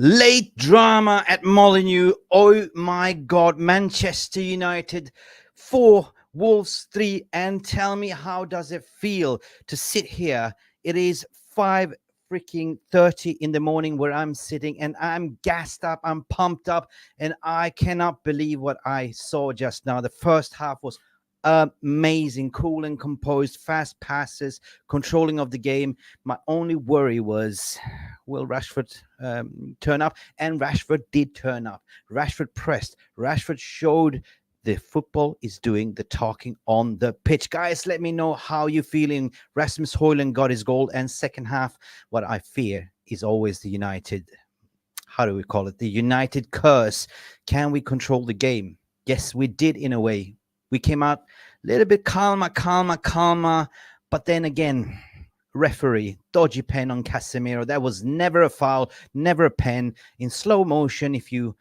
Late drama at Molineux. Oh my God, Manchester United 4, Wolves 3. And tell me, how does it feel to sit here? It is 5:30 in the morning where I'm sitting, and I'm gassed up, I'm pumped up, and I cannot believe what I saw just now. The first half was amazing, cool and composed, fast passes, controlling of the game. My only worry was, will Rashford turn up? And Rashford did turn up. Rashford pressed. Rashford showed the football is doing the talking on the pitch. Guys, let me know how you're feeling. Rasmus Højlund got his goal, and second half, what I fear is always the United, how do we call it? The United curse. Can we control the game? Yes, we did in a way. We came out a little bit calmer. But then again, referee, dodgy pen on Casemiro. That was never a foul, never a pen. In slow motion, if you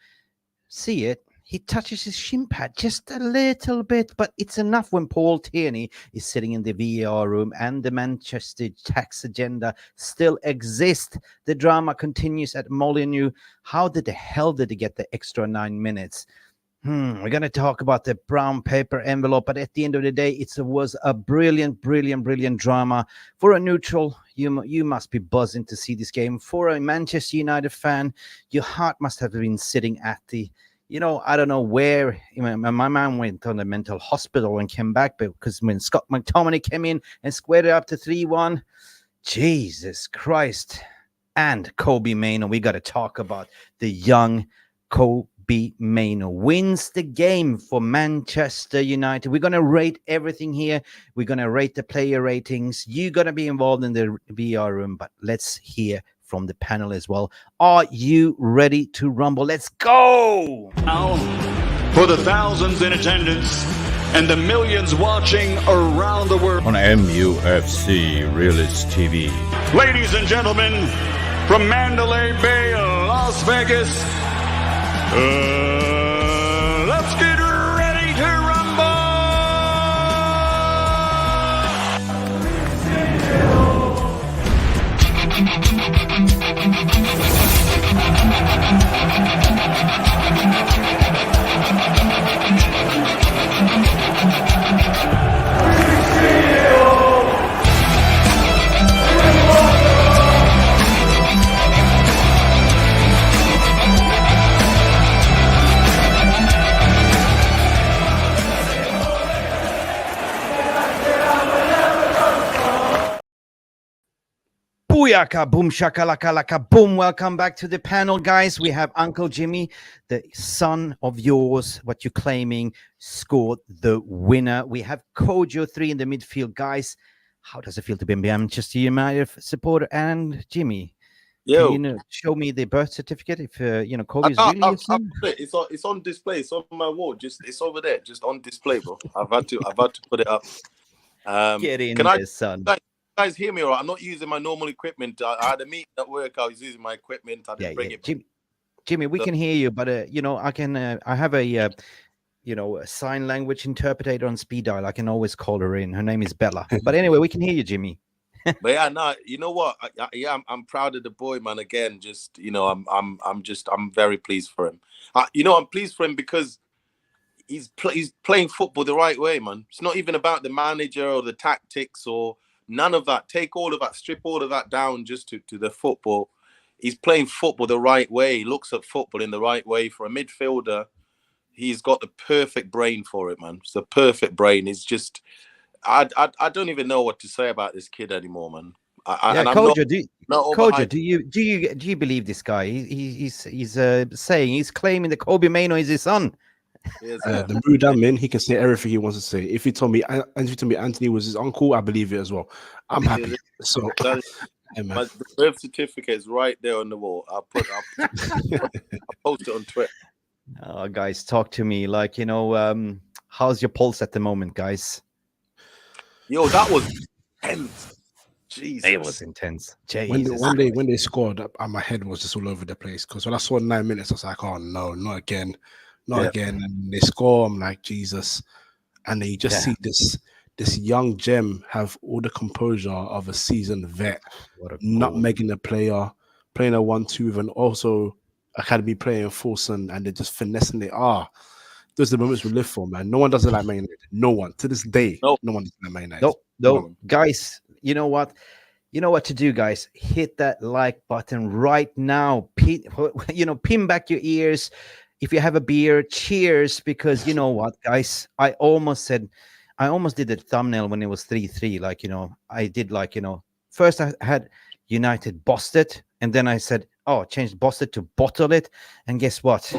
see it, he touches his shin pad just a little bit, but it's enough when Paul Tierney is sitting in the VAR room and the Manchester tax agenda still exists. The drama continues at Molineux. How the hell did he get the extra 9 minutes? We're going to talk about the brown paper envelope, but at the end of the day, it was a brilliant drama. For a neutral, you must be buzzing to see this game. For a Manchester United fan, your heart must have been sitting at the, I don't know where. My man went on a mental hospital and came back because when Scott McTominay came in and squared it up to 3-1, Jesus Christ. And Kobbie Mainoo, we got to talk about the young Kobbie Mainoo wins the game for Manchester United. We're going to rate everything here. We're going to rate the player ratings. You're going to be involved in the VR room, but let's hear from the panel as well. Are you ready to rumble? Let's go! Now, for the thousands in attendance and the millions watching around the world on MUFC Realist TV. Ladies and gentlemen, from Mandalay Bay, Las Vegas, let's get ready to rumble! Booyaka, boom, shakalaka, laka, boom. Welcome back to the panel, guys. We have Uncle Jimmy, the son of yours, what you're claiming, scored the winner. We have Kojo 3 in the midfield. Guys, how does it feel to be a Manchester United supporter? And Jimmy, can you show me the birth certificate if, Kobe is really your son? It's on display. It's on my wall. It's over there, just on display, bro. I've had to put it up. Get in there, son. Guys, hear me, all right? I'm not using my normal equipment. I had a meeting at work. I was using my equipment. I didn't bring it. Jimmy, we can hear you, but I can. I have a a sign language interpreter on speed dial. I can always call her in. Her name is Bella. But anyway, we can hear you, Jimmy. But yeah, no, you know what? I'm proud of the boy, man. Again, just I'm very pleased for him. I'm pleased for him because he's playing football the right way, man. It's not even about the manager or the tactics or none of that. Take all of that, strip all of that down just to the football. He's playing football the right way. He looks at football in the right way. For a midfielder, he's got the perfect brain for it, man. It's the perfect brain. It's just, I don't even know what to say about this kid anymore, man. Kojo, do you believe this guy? He's saying, he's claiming that Kobbie Mainoo is his son. The mood I'm in, he can say everything he wants to say. If he told me Anthony was his uncle, I believe it as well. I'm happy. So my birth certificate is right there on the wall. I'll post it on Twitter. Oh, guys, talk to me. How's your pulse at the moment, guys? Yo, that was intense. Jesus. It was intense. When they scored, my head was just all over the place. Because when I saw 9 minutes, I was like, oh no, not again. Again. And they score, I'm like, Jesus. And then you just see this young gem have all the composure of a seasoned vet, nutmegging a player, playing a 1-2, and also academy player in Fulson and they're just finessing it. Those are the moments we live for, man. No one does it like Man United. No one. To this day, no one does it like Man United. No. Guys, you know what? You know what to do, guys. Hit that like button right now. Pin back your ears. If you have a beer, cheers. Because you know what, guys? I almost did a thumbnail when it was 3-3. Like, I did first I had United bossed it. And then I said, changed bossed it to bottle it. And guess what?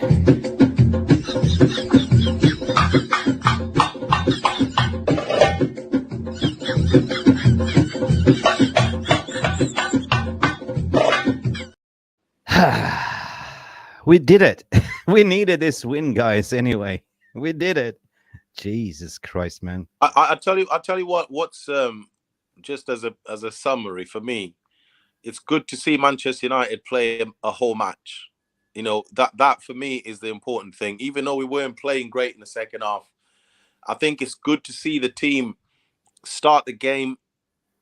We did it. We needed this win, guys. Anyway, we did it. Jesus Christ, man. I tell you what's just as a summary for me, it's good to see Manchester United play a whole match. That for me is the important thing. Even though we weren't playing great in the second half, I think it's good to see the team start the game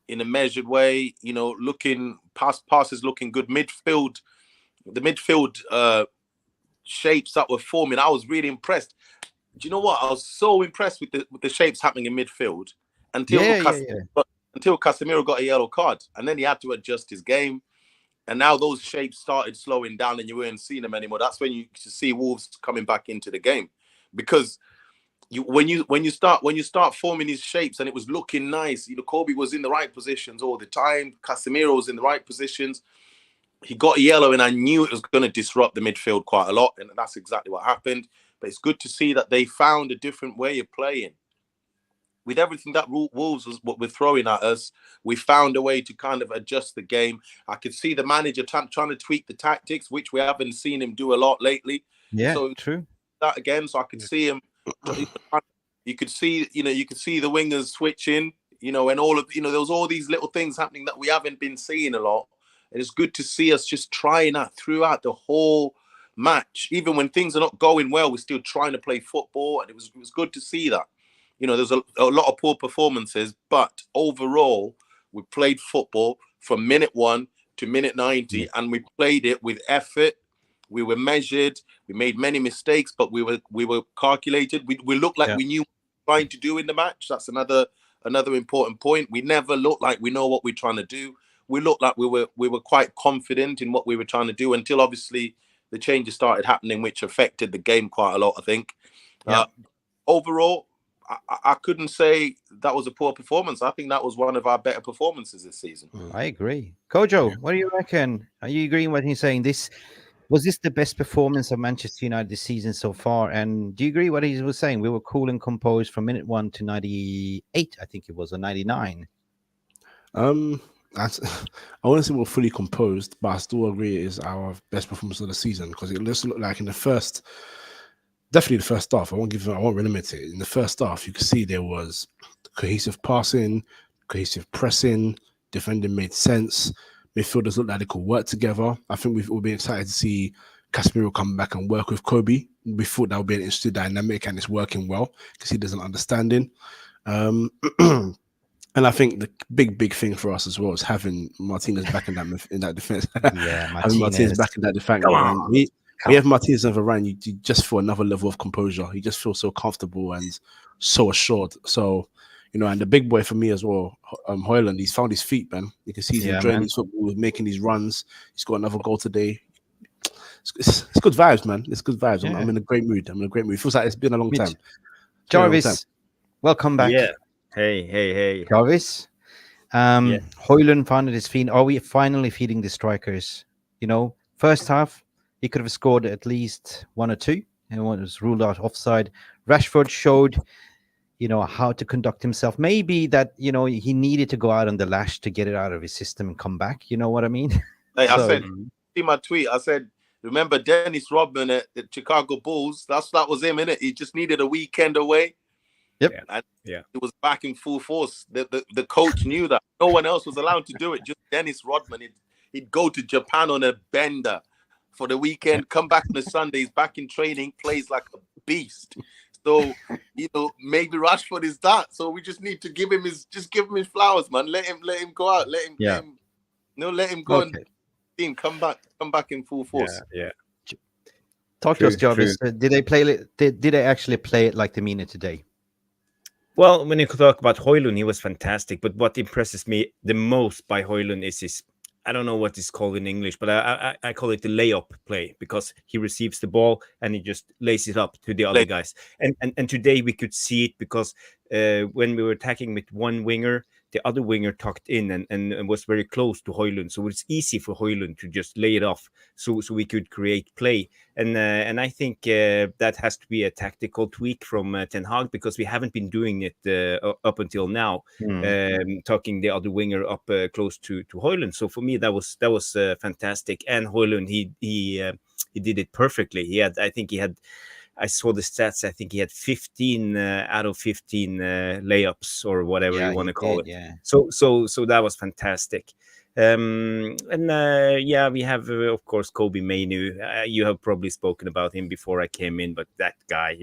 in a measured way. Looking passes looking good. The midfield shapes that were forming, I was really impressed. Do you know what? I was so impressed with the shapes happening in midfield until Casemiro got a yellow card, and then he had to adjust his game. And now those shapes started slowing down, and you weren't seeing them anymore. That's when you see Wolves coming back into the game, because when you start forming these shapes and it was looking nice. Kobbie was in the right positions all the time. Casemiro was in the right positions. He got a yellow, and I knew it was going to disrupt the midfield quite a lot, and that's exactly what happened. But it's good to see that they found a different way of playing. With everything that Wolves was what we're throwing at us, we found a way to kind of adjust the game. I could see the manager trying to tweak the tactics, which we haven't seen him do a lot lately. Yeah, so true. That again, so I could see him. You could see the wingers switching. And all of there was all these little things happening that we haven't been seeing a lot. And it's good to see us just trying that throughout the whole match. Even when things are not going well, we're still trying to play football. And it was good to see that. There's a lot of poor performances, but overall, we played football from minute 1 to minute 90, and we played it with effort. We were measured. We made many mistakes, but we were calculated. We looked like we knew what we were trying to do in the match. That's another important point. We never looked like we know what we're trying to do. We looked like we were quite confident in what we were trying to do until obviously the changes started happening, which affected the game quite a lot, I think. Overall, I couldn't say that was a poor performance. I think that was one of our better performances this season. I agree. Kojo, what do you reckon? Are you agreeing with what he's saying? Was this the best performance of Manchester United this season so far? And do you agree what he was saying? We were cool and composed from minute 1 to 98, I think it was, or 99. I wouldn't say we're fully composed, but I still agree it is our best performance of the season, because it just looked like in the first half. I won't limit it. In the first half, you could see there was cohesive passing, cohesive pressing, defending made sense. Midfielders looked like they could work together. I think we've all been excited to see Casemiro come back and work with Kobbie. We thought that would be an interesting dynamic, and it's working well because he does an understanding. And I think the big thing for us as well is having Martinez back in that defense. Yeah, having Martinez back in that defense. We have Martinez and Varane. You just feel another level of composure. He just feels so comfortable and so assured. So, and the big boy for me as well, Højlund, he's found his feet, man. You can see he's enjoying his football, making these runs. He's got another goal today. It's good vibes, man. It's good vibes. Yeah. I'm in a great mood. It feels like it's been a long time. Jarvis, welcome back. Yeah. Hey. Jarvis, Højlund found his feet. Are we finally feeding the strikers? First half, he could have scored at least 1 or 2, and one was ruled out offside. Rashford showed, how to conduct himself. Maybe that, he needed to go out on the lash to get it out of his system and come back. You know what I mean? Hey, I said, see my tweet. I said, remember Dennis Rodman at the Chicago Bulls? That was him, innit? He just needed a weekend away. Yep. And it was back in full force. The coach knew that. No one else was allowed to do it. Just Dennis Rodman. He'd go to Japan on a bender for the weekend, come back on the Sundays, back in training, plays like a beast. So, maybe Rashford is that. So we just need to give him his flowers, man. Let him go out. Let him go and come back in full force. Yeah. Talk to us, Jarvis. Did they play it? Did they actually play it like the MAINO today? Well, when you talk about Højlund, he was fantastic. But what impresses me the most by Højlund is his, I don't know what it's called in English, but I call it the layup play, because he receives the ball and he just lays it up to the other guys. And today we could see it, because when we were attacking with one winger, the other winger tucked in and was very close to Højlund. So it's easy for Højlund to just lay it off, so we could create play. And I think that has to be a tactical tweak from Ten Hag, because we haven't been doing it up until now, tucking the other winger up close to Højlund. So for me, that was fantastic. And Højlund, he did it perfectly. I saw the stats. I think he had 15 out of 15 layups, or whatever you want to call it. Yeah. So that was fantastic. We have of course Kobbie Mainoo. You have probably spoken about him before I came in, but that guy,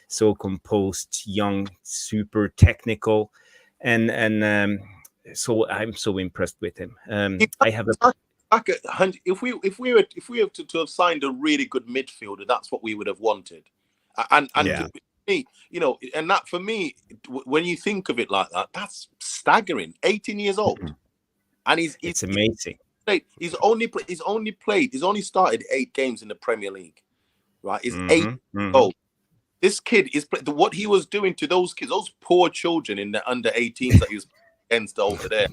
so composed, young, super technical, and so I'm so impressed with him. I have a. If we were to have signed a really good midfielder, that's what we would have wanted. And to me, and that for me, when you think of it like that, that's staggering. 18 years old, and it's amazing. He's only started 8 games in the Premier League, right? He's 8 years old. This kid is what he was doing to those kids, those poor children in the under 18s that he was against over there.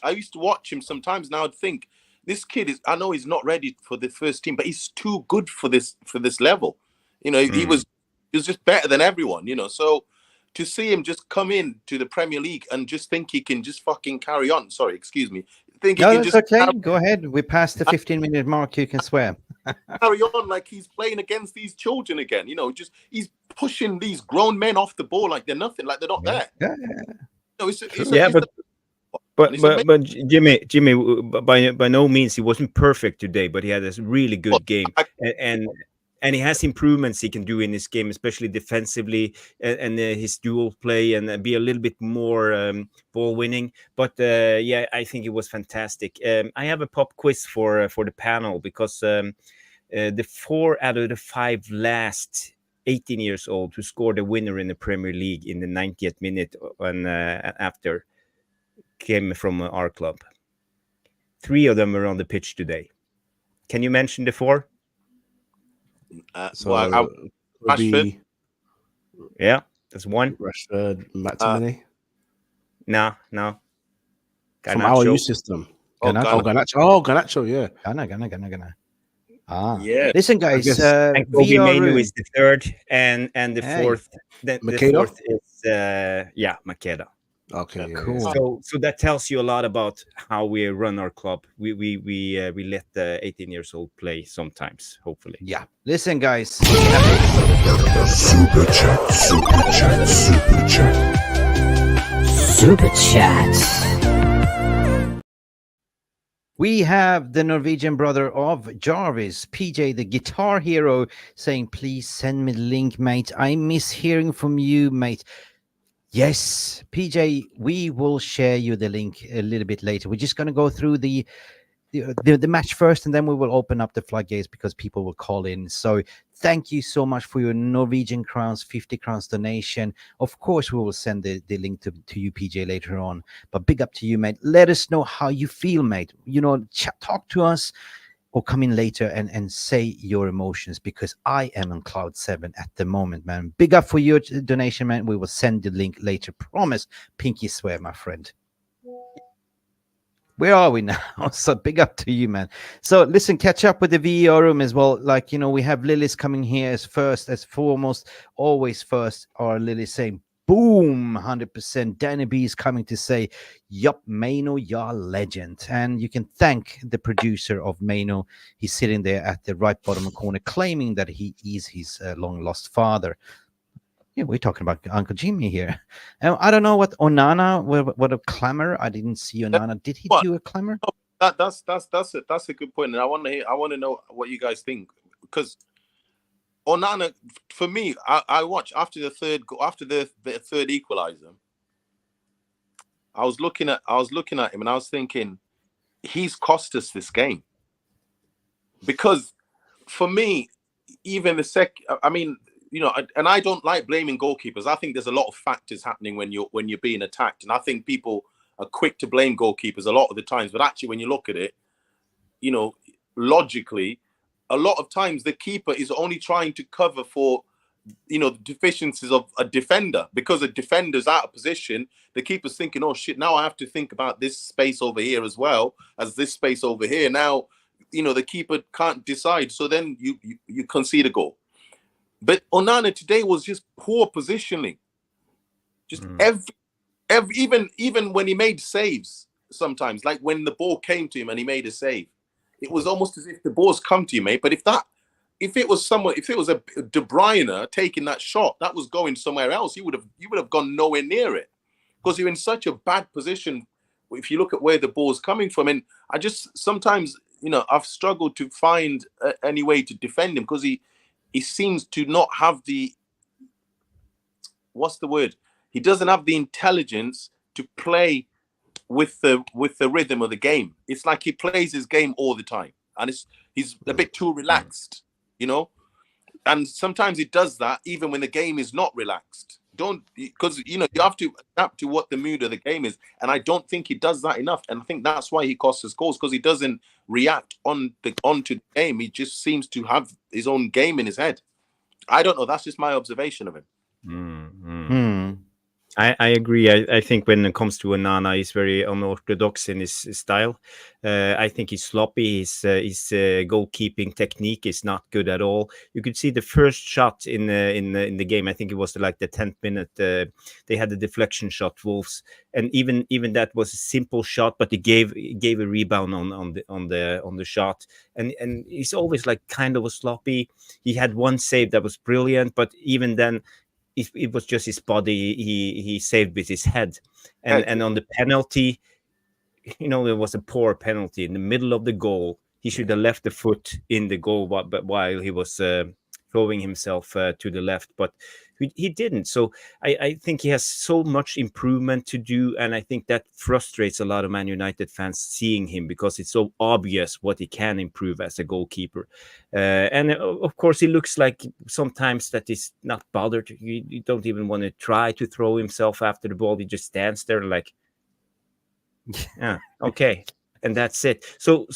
I used to watch him sometimes, and I would think, this kid I know he's not ready for the first team, but he's too good for this level. He was just better than everyone, So to see him just come in to the Premier League and just think he can just fucking carry on. Sorry, excuse me. Go ahead. We passed the 15-minute mark. You can swear. Carry on like he's playing against these children again. He's pushing these grown men off the ball like they're nothing, like they're not there. Yeah. But Jimmy, by no means he wasn't perfect today, but he had a really good game, and he has improvements he can do in this game, especially defensively, and his dual play, and be a little bit more ball winning. But I think it was fantastic. I have a pop quiz for the panel, because the 4 out of the 5 last 18 years old who scored a winner in the Premier League in the 90th minute and after came from our club. 3 of them were on the pitch today. Can you mention the 4? Rashford. Yeah, that's 1. Rashford, McTominay. No. From our youth system. Garnacho, yeah. Gana. Yeah. Listen, guys. And Kobbie Mainoo is the 3rd, and the 4th. The 4th is Makeda. Okay, cool. So that tells you a lot about how we run our club. We let the 18 years old play sometimes, hopefully. Yeah. Listen, guys. Super chat. We have the Norwegian brother of Jarvis, PJ, the guitar hero, saying, please send me the link, mate. I miss hearing from you, mate. Yes, PJ, we will share you the link a little bit later. We're just going to go through the match first, and then we will open up the floodgates because people will call in. So thank you so much for your Norwegian crowns, 50 crowns donation. Of course, we will send the link to you, PJ, later on. But big up to you, mate. Let us know how you feel, mate. Talk to us, or come in later and say your emotions, because I am on cloud 7 at the moment, man. Big up for your donation, man. We will send the link later. Promise. Pinky swear, my friend. Where are we now? So big up to you, man. So listen, catch up with the VAR room as well. We have Lilies coming here as foremost, always first. Or Lily saying, boom, 100%. Danny B is coming to say, yup, MAINO, you're legend. And you can thank the producer of MAINO. He's sitting there at the right bottom corner, claiming that he is his long-lost father. Yeah, we're talking about Uncle Jimmy here. I don't know what Onana, what a clamor. I didn't see Onana. Did he do a clamor? That's a good point, and I want to know what you guys think, because Onana, for me, I watched after the third equalizer. I was looking at him and I was thinking, he's cost us this game. because for me, even I mean, you know, and I don't like blaming goalkeepers. I think there's a lot of factors happening when you're being attacked, and I think people are quick to blame goalkeepers a lot of the times. But actually, when you look at it, you know, logically, a lot of times the keeper is only trying to cover for, you know, the deficiencies of a defender, because a defender's out of position. The keeper's thinking, oh shit, now I have to think about this space over here as well as this space over here. Now, you know, the keeper can't decide, so then you concede a goal. But Onana today was just poor positioning. Just even when he made saves, sometimes, like when the ball came to him and he made a save, it was almost as if the ball's come to you, mate. But if it was a De Bruyne taking that shot, that was going somewhere else, you would have gone nowhere near it, because you're in such a bad position if you look at where the ball's coming from. And I just sometimes, you know, I've struggled to find any way to defend him, because he seems to not have the, what's the word? He doesn't have the intelligence to play with the rhythm of the game. It's like he plays his game all the time, and he's a bit too relaxed, you know. And sometimes he does that even when the game is not relaxed. Because you know, you have to adapt to what the mood of the game is, and I don't think he does that enough. And I think that's why he costs us goals, because he doesn't react onto the game. He just seems to have his own game in his head. I don't know. That's just my observation of him. I agree. I think when it comes to Onana, he's very unorthodox in his style. I think he's sloppy. His goalkeeping technique is not good at all. You could see the first shot in the game. I think it was like the 10th minute. They had the deflection shot, Wolves, and even that was a simple shot, but he gave a rebound on the shot. And he's always like kind of a sloppy. He had one save that was brilliant, but even then, it was just his body. He saved with his head, and on the penalty, you know, it was a poor penalty in the middle of the goal. He should have left the foot in the goal, but while he was throwing himself to the left, but he didn't. So I think he has so much improvement to do, and I think that frustrates a lot of Man United fans seeing him, because it's so obvious what he can improve as a goalkeeper. And of course, he looks like sometimes that he's not bothered. You don't even want to try to throw himself after the ball. He just stands there like, yeah, okay. And that's it. So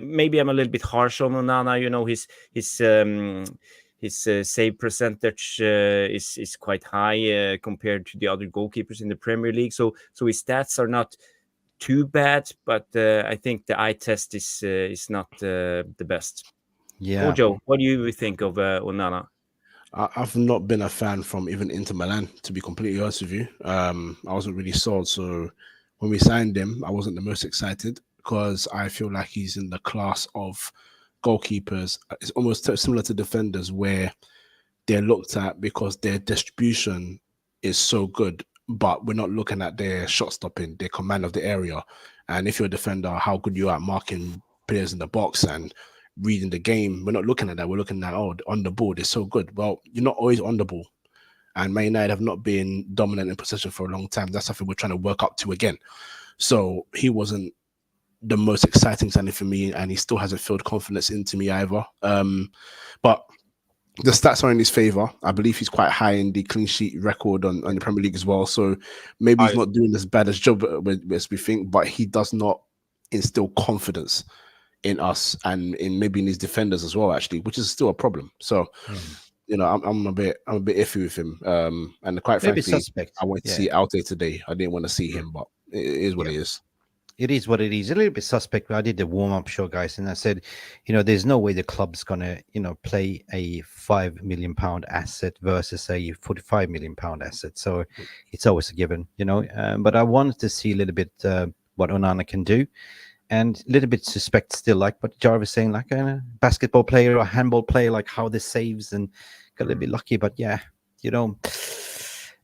maybe I'm a little bit harsh on Onana. You know, his save percentage is quite high compared to the other goalkeepers in the Premier League. So his stats are not too bad, but I think the eye test is not the best. Yeah. Ojo, what do you think of Onana? I've not been a fan from even Inter Milan, to be completely honest with you. I wasn't really sold. So when we signed him, I wasn't the most excited, because I feel like he's in the class of goalkeepers. It's almost similar to defenders, where they're looked at because their distribution is so good, but we're not looking at their shot stopping, their command of the area. And if you're a defender, how good you are at marking players in the box and reading the game. We're not looking at that. We're looking at, oh, on the ball, they're so good. Well, you're not always on the ball. And Man United have not been dominant in possession for a long time. That's something we're trying to work up to again. So he wasn't the most exciting signing for me, and he still hasn't filled confidence into me either. But the stats are in his favor. I believe he's quite high in the clean sheet record on the Premier League as well. So maybe he's not doing as bad a job as we think, but he does not instill confidence in us and in maybe in his defenders as well, actually, which is still a problem. So you know, I'm a bit iffy with him. And quite frankly, suspect. I wanted to see Alte today. I didn't want to see him, but it is what it is. It is what it is. A little bit suspect. I did the warm-up show, guys, and I said, you know, there's no way the club's gonna, you know, play a £5 million asset versus a £45 million asset. So it's always a given, you know. But I wanted to see a little bit what Onana can do, and a little bit suspect still, like what Jarvis saying, like a basketball player or handball player, like how the saves, and got a little bit lucky. But yeah, you know.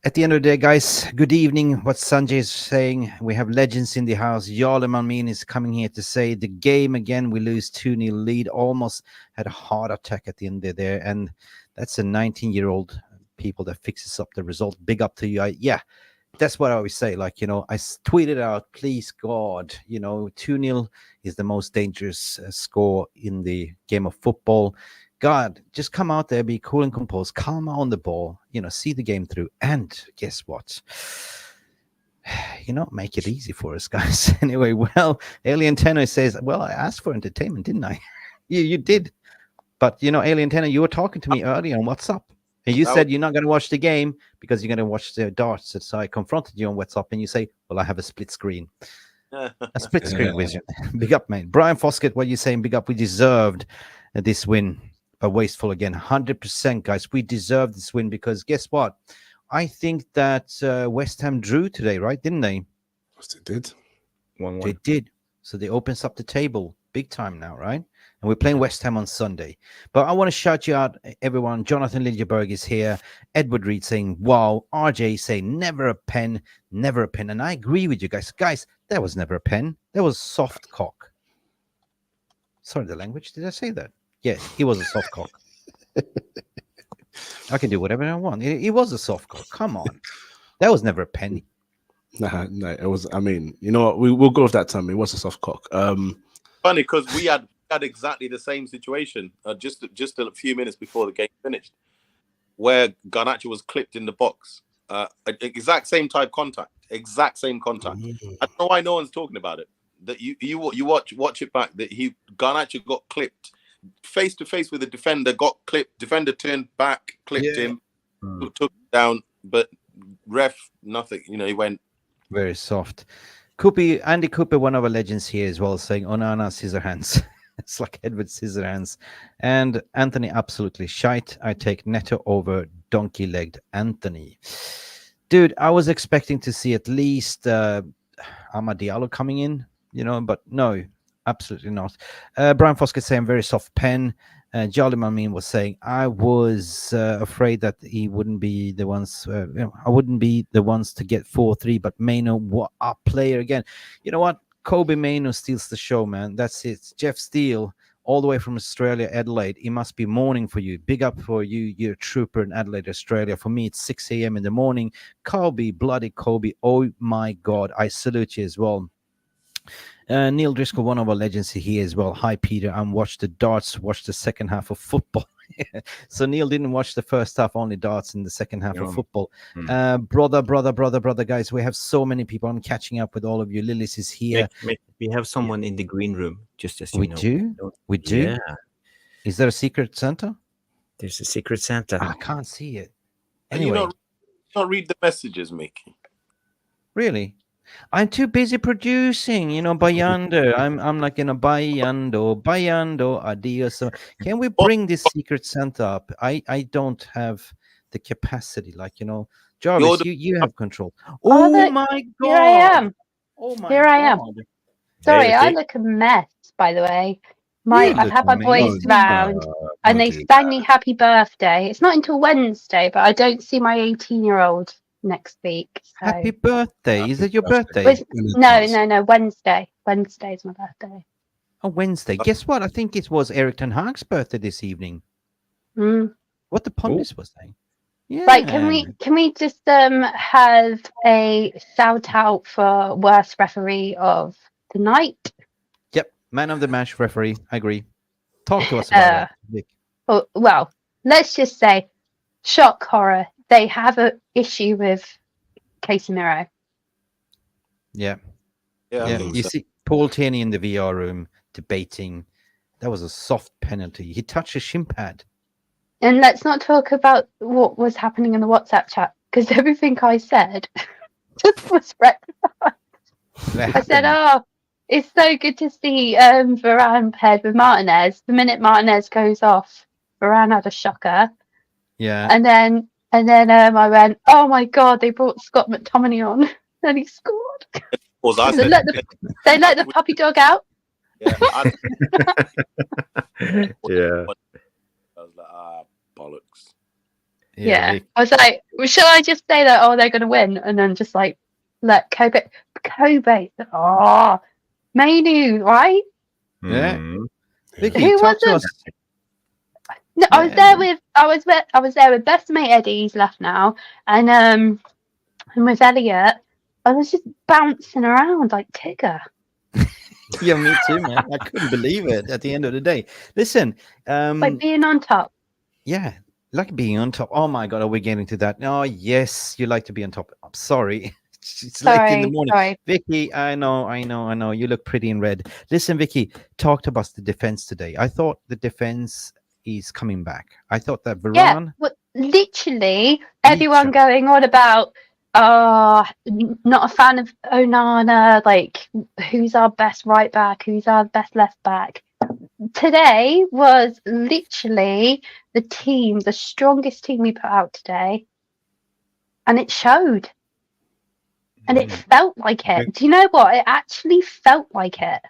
At the end of the day, guys, good evening. What Sanjay is saying, we have legends in the house. Jarle Malmin is coming here to say the game again. We lose 2-0 lead. Almost had a heart attack at the end of there. And that's a 19-year-old people that fixes up the result. Big up to you. Yeah, that's what I always say. Like, I tweeted out, please God, 2-0 is the most dangerous score in the game of football. God, just come out there, be cool and composed, calm on the ball, see the game through. And guess what? Make it easy for us, guys. Anyway, well, Alien Tenor says, well, I asked for entertainment, didn't I? You did. But, Alien Tenor, you were talking to me earlier on WhatsApp. And you said you're not going to watch the game because you're going to watch the darts. So I confronted you on WhatsApp and you say, well, I have a split screen. A split screen vision. Big up, man. Brian Foskett, what are you saying? Big up. We deserved this win. But wasteful again. 100%, guys. We deserved this win because guess what? I think that West Ham drew today, right? Didn't they? Yes, they did. 1-1. They did. So they opens up the table big time now, right? And we're playing West Ham on Sunday. But I want to shout you out, everyone. Jonathan Liljeberg is here. Edward Reed saying, wow. RJ saying, never a pen, never a pen. And I agree with you guys. Guys, there was never a pen. There was soft cock. Sorry, the language. Did I say that? Yes, he was a soft cock. I can do whatever I want. It was a soft cock. Come on. That was never a pen. No, it was. I mean, you know what? We'll go with that time. It was a soft cock. Funny because we had exactly the same situation just a few minutes before the game finished, where Garnacho was clipped in the box. Exact same type contact. Exact same contact. I don't know why no one's talking about it. That you watch it back. That Garnacho got clipped face to face with the defender, got clipped. Defender turned back, clipped him, took him down, but ref nothing. He went very soft. Andy Cooper, one of our legends here as well, saying Onana scissor hands. It's like Edward Scissorhands. And Anthony, absolutely shite. I take Neto over donkey-legged Anthony. Dude, I was expecting to see at least Amad Diallo coming in, but no, absolutely not. Brian Foskett saying very soft pen. Jolly Mamin was saying, I was afraid that he wouldn't be the ones, I wouldn't be the ones to get 4-3, but Mainoo, what a player again. You know what? Kobbie Mainoo steals the show, man. That's it. Jeff Steele, all the way from Australia, Adelaide. It must be morning for you. Big up for you. You're a trooper in Adelaide, Australia. For me, it's 6 a.m. in the morning. Kobbie, bloody Kobbie. Oh, my God. I salute you as well. Neil Driscoll, one of our legends here as well. Hi, Peter. I'm watched the darts, watched the second half of football. So Neil didn't watch the first half, only darts in the second half of football. Brother, guys, we have so many people. I'm catching up with all of you. Lillis is here. We have someone in the green room, just as you know. We do? Yeah. Is there a secret Santa? There's a secret Santa. I can't see it. Anyway. You not read the messages, Mickey. Really? I'm too busy producing, Bayando. I'm like, Bayando, adios. Can we bring this secret Santa up? I don't have the capacity, Jarvis, you have control. Oh my God. Here I am. Oh my Here God. I am. Sorry, I look a mess, by the way. I've had my boys round and they sang me happy birthday. It's not until Wednesday, but I don't see my 18-year-old next week. So. Happy birthday. Is it your birthday? No. Wednesday. Wednesday is my birthday. Oh, Wednesday. Guess what? I think it was Eric Ten Hag's birthday this evening. What the pundits was saying. Yeah. Right, can we just have a shout out for worst referee of the night? Yep, man of the match referee. I agree. Talk to us about that. Well, let's just say shock horror. They have an issue with Casemiro. Yeah. You see Paul Tierney in the VR room debating. That was a soft penalty. He touched a shin pad. And let's not talk about what was happening in the WhatsApp chat, because everything I said just was rectified. I said, it's so good to see Varane paired with Martinez. The minute Martinez goes off, Varane had a shocker. Yeah. And then I went, oh my God, they brought Scott McTominay on. And he scored. They let the puppy dog out. Yeah. Yeah. I was like, bollocks. Yeah. I was like, well, shall I just say that, they're going to win? And then just like, let Kobbie, Mainoo, right? Yeah. Who was it? No, I was there with best mate Eddie. He's left now, and And with Elliot, I was just bouncing around like Tigger. Yeah, me too, man. I couldn't believe it at the end of the day. Listen, Like being on top. yeah, like being on top. Oh my God, are we getting to that? Oh, yes, you like to be on top. I'm sorry. It's late in the morning. Sorry. Vicky, I know. You look pretty in red. Listen, Vicky, talked about the defense today. I thought the defense is coming back. I thought that Yeah, Varane. well, literally everyone going on about, not a fan of Onana, like who's our best right back, who's our best left back. Today was literally the strongest team we put out today, and it showed. And it felt like it. Do you know what? It actually felt like it.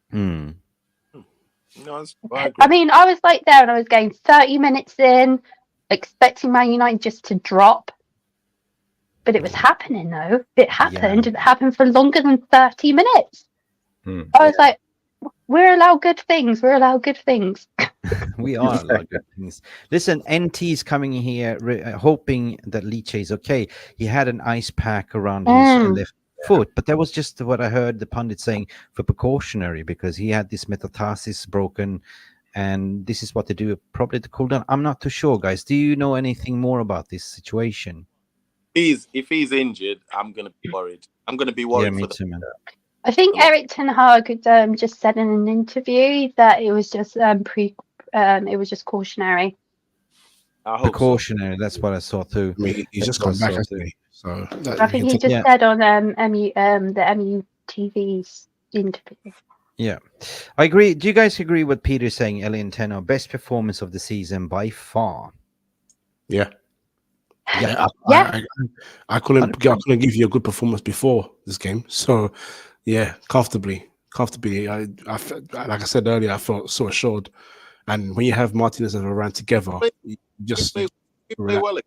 Hmm. No, I mean, I was like there and I was going 30 minutes in, expecting Man United just to drop. But it was happening, though. It happened. Yeah. It happened for longer than 30 minutes. Hmm. I was like, we're allowed good things. We're allowed good things. We are like good things. Listen, NT is coming in here hoping that Leach is okay. He had an ice pack around his left foot, but that was just what I heard the pundit saying for precautionary because he had this metatarsus broken, and this is what they do probably to cool down. I'm not too sure, guys. Do you know anything more about this situation? If he's injured, I'm gonna be worried. I'm gonna be worried me for the too, man. I think Eric Ten Hag just said in an interview that it was just it was just cautionary. I hope Precautionary. That's what I saw too. I mean, he's That's just what come I back, saw hasn't he? So I think he just said on the MU TV's interview. Yeah, I agree. Do you guys agree with Peter saying Elliot Tenor best performance of the season by far? Yeah. Yeah. I couldn't give you a good performance before this game. So, yeah, comfortably. I like I said earlier, I felt so assured. And when you have Martinez and Varane together, you just we play well.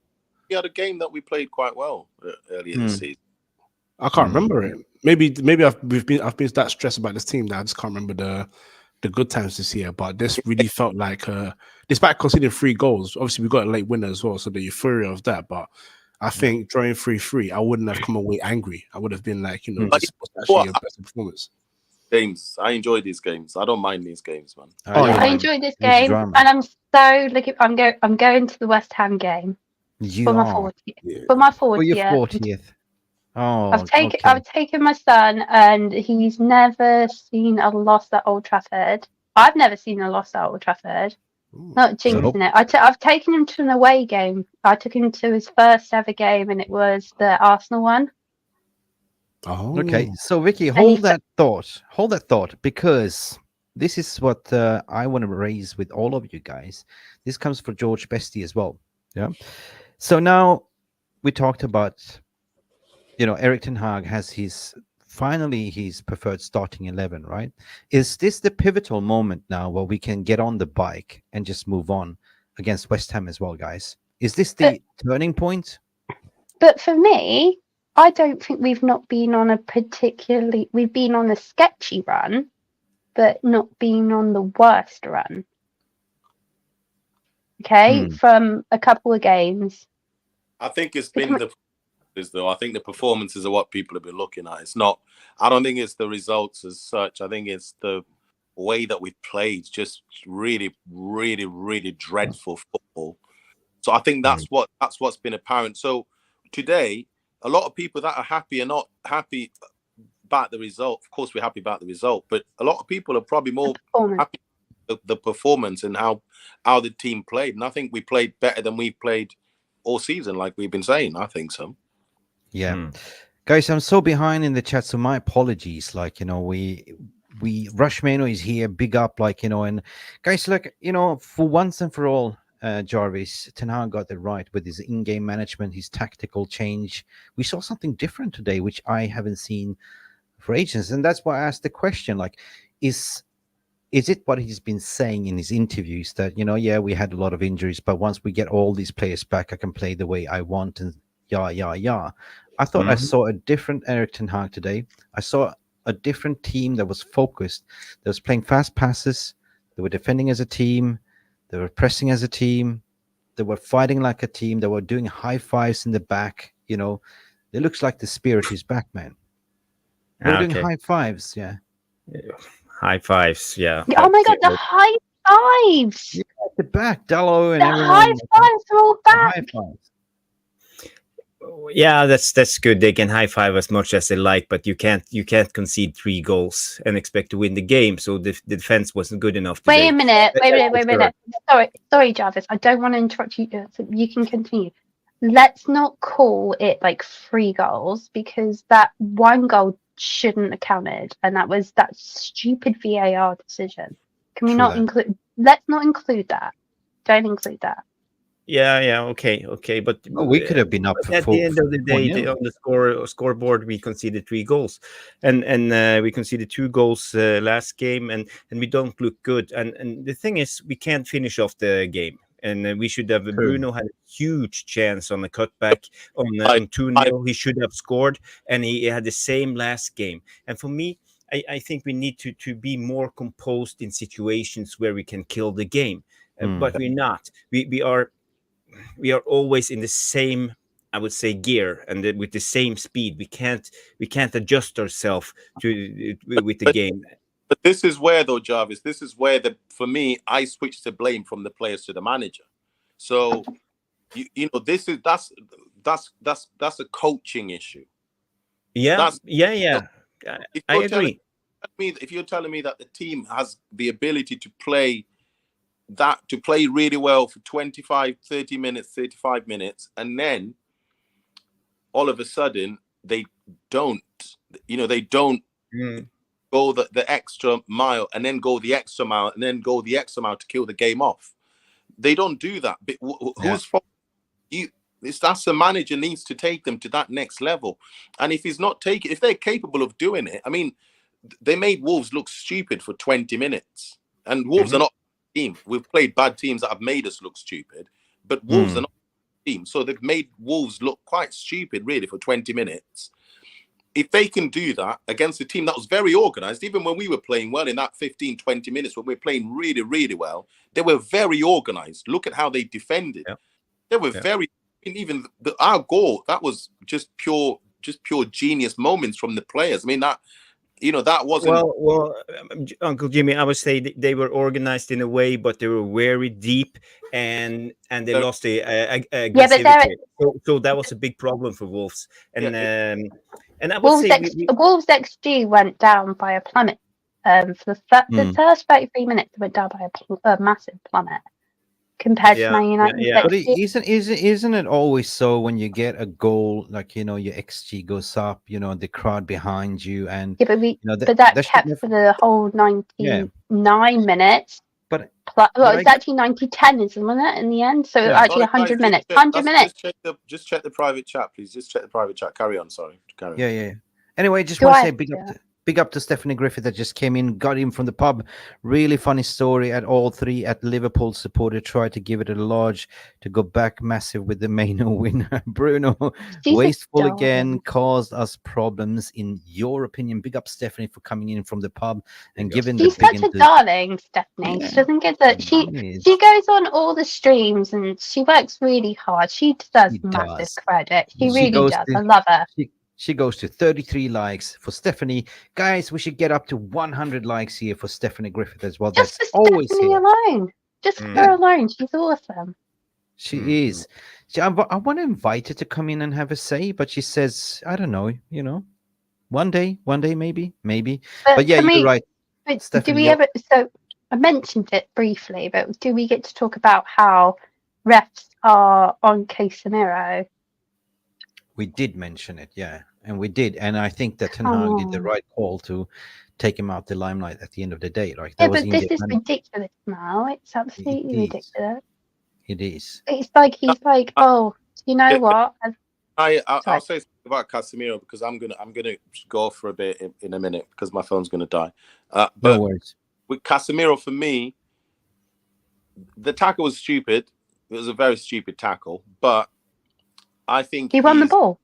We had a game that we played quite well earlier this season. I can't remember it. Maybe I've been that stressed about this team that I just can't remember the good times this year. But this really felt like, despite conceding 3 goals, obviously we got a late winner as well, so the euphoria of that. But I think drawing 3-3, I wouldn't have come away angry. I would have been like, this was actually a better performance. Games, I enjoy these games. I don't mind these games, man. I enjoyed this game, and I'm so looking. I'm going to the West Ham game for my 40th. For my 40th. For your 40th. Oh, I've taken my son, and he's never seen a loss at Old Trafford. I've never seen a loss at Old Trafford. Not jinxing it. I've taken him to an away game. I took him to his first ever game, and it was the Arsenal one. Oh, okay. So, Vicky, hold that thought, because this is what I want to raise with all of you guys. This comes for George Bestie as well. Yeah. So now we talked about, Eric Ten Hag has his preferred starting 11, right? Is this the pivotal moment now where we can get on the bike and just move on against West Ham as well, guys? Is this the turning point? But for me, I don't think we've been on a sketchy run, but not been on the worst run. Okay, from a couple of games. I think it's been I think the performances are what people have been looking at. It's not. I don't think it's the results as such. I think it's the way that we've played. Just really, really, really dreadful football. So I think that's what's been apparent. So today, a lot of people that are happy are not happy about the result. Of course, we're happy about the result, but a lot of people are probably more happy with the performance and how the team played. And I think we played better than we've played all season, like we've been saying. I think so. Yeah. Guys, I'm so behind in the chat, so my apologies. Like, we Rush MAINO is here, big up, and guys, for once and for all, Jarvis, Ten Hag got it right with his in-game management, his tactical change. We saw something different today, which I haven't seen for ages. And that's why I asked the question, is it what he's been saying in his interviews that, we had a lot of injuries, but once we get all these players back, I can play the way I want, and yeah. I thought I saw a different Eric Ten Hag today. I saw a different team that was focused, that was playing fast passes, they were defending as a team, they were pressing as a team, they were fighting like a team, they were doing high fives in the back, they It looks like the spirit is back, man. We're doing high fives, yeah. High fives, yeah. Oh my god, the high fives! Yeah, at the back, Dallo and The everyone. high fives are all back. High fives. Yeah, that's good. They can high five as much as they like, but you can't concede 3 goals and expect to win the game. So the defense wasn't good enough today. Wait a minute. Sorry, Jarvis. I don't want to interrupt you. So you can continue. Let's not call it like 3 goals, because that 1 goal shouldn't have counted, and that was that stupid VAR decision. Can we not include? Let's not include that. Don't include that. Yeah, okay, but we could have been up for at the end of the day, on the scoreboard we conceded 3 goals, and we conceded 2 goals last game, and we don't look good. And the thing is, we can't finish off the game, and we should have. Bruno had a huge chance on the cutback on 2-0. He should have scored, and he had the same last game. And for me, I think we need to be more composed in situations where we can kill the game, but we're not. We are always in the same, I would say, gear, and with the same speed. We can't adjust ourselves with the game. But this is where, though, Jarvis, this is where for me, I switch the blame from the players to the manager. So you know, that's a coaching issue. Yeah. I agree. If you're telling me that the team has the ability to play really well for 25, 30 minutes, 35 minutes, and then all of a sudden they don't go the extra mile, and then go the extra mile, and then go the extra mile to kill the game off. They don't do that. But whose fault? That's the manager needs to take them to that next level. And if they're capable of doing it, I mean, they made Wolves look stupid for 20 minutes, and Wolves are not team. We've played bad teams that have made us look stupid, but Wolves are not a team, so they've made Wolves look quite stupid really for 20 minutes. If they can do that against a team that was very organized, even when we were playing well in that 15-20 minutes when we were playing really, really well, they were very organized. Look at how they defended. They were very, even our goal, that was just pure genius moments from the players. I mean, that, you know, that wasn't well, Uncle Jimmy, I would say they were organized in a way, but they were very deep, and they lost aggressivity. So that was a big problem for Wolves. And I would say Wolves XG went down by a plummet. For the first 33 minutes, it went down by a massive plummet compared to Man United. But isn't it always so when you get a goal, like, you know, your XG goes up, you know, the crowd behind you, and but that kept for the whole 99 minutes. But it's actually 90-10, isn't it, in the end? So actually 100 minutes. 100 minutes. Just check the private chat, please. Just check the private chat. Carry on. Sorry. Carry on. Yeah. Anyway, just want to say big up to Stephanie Griffith that just came in, got him from the pub. Really funny story at all 3 at Liverpool supporter tried to give it a large to go back massive with the MAINO winner. Bruno, wasteful again, caused us problems in your opinion. Big up Stephanie for coming in from the pub and giving She's such a darling, Stephanie. Yeah. She doesn't get that. She goes on all the streams and she works really hard. She deserves massive credit. She really does. I love her. She goes to 33 likes for Stephanie. Guys, we should get up to 100 likes here for Stephanie Griffith as well. Just That's for always Stephanie here. alone. Just for her alone. She's awesome. She is. I want to invite her to come in and have a say, but she says, I don't know, you know, one day, maybe. But yeah, you're right. But Stephanie, do we ever? So I mentioned it briefly, but do we get to talk about how refs are on Casemiro? We did mention it, yeah, and we did, and I think that Ten Hag did the right call to take him out the limelight at the end of the day. Like, but this is ridiculous now. It's absolutely ridiculous. It is. It's like he's like, oh, you know what? I'll say something about Casemiro because I'm gonna go for a bit in a minute because my phone's gonna die. But no worries. With Casemiro, for me, the tackle was stupid. It was a very stupid tackle, but I think he won the ball.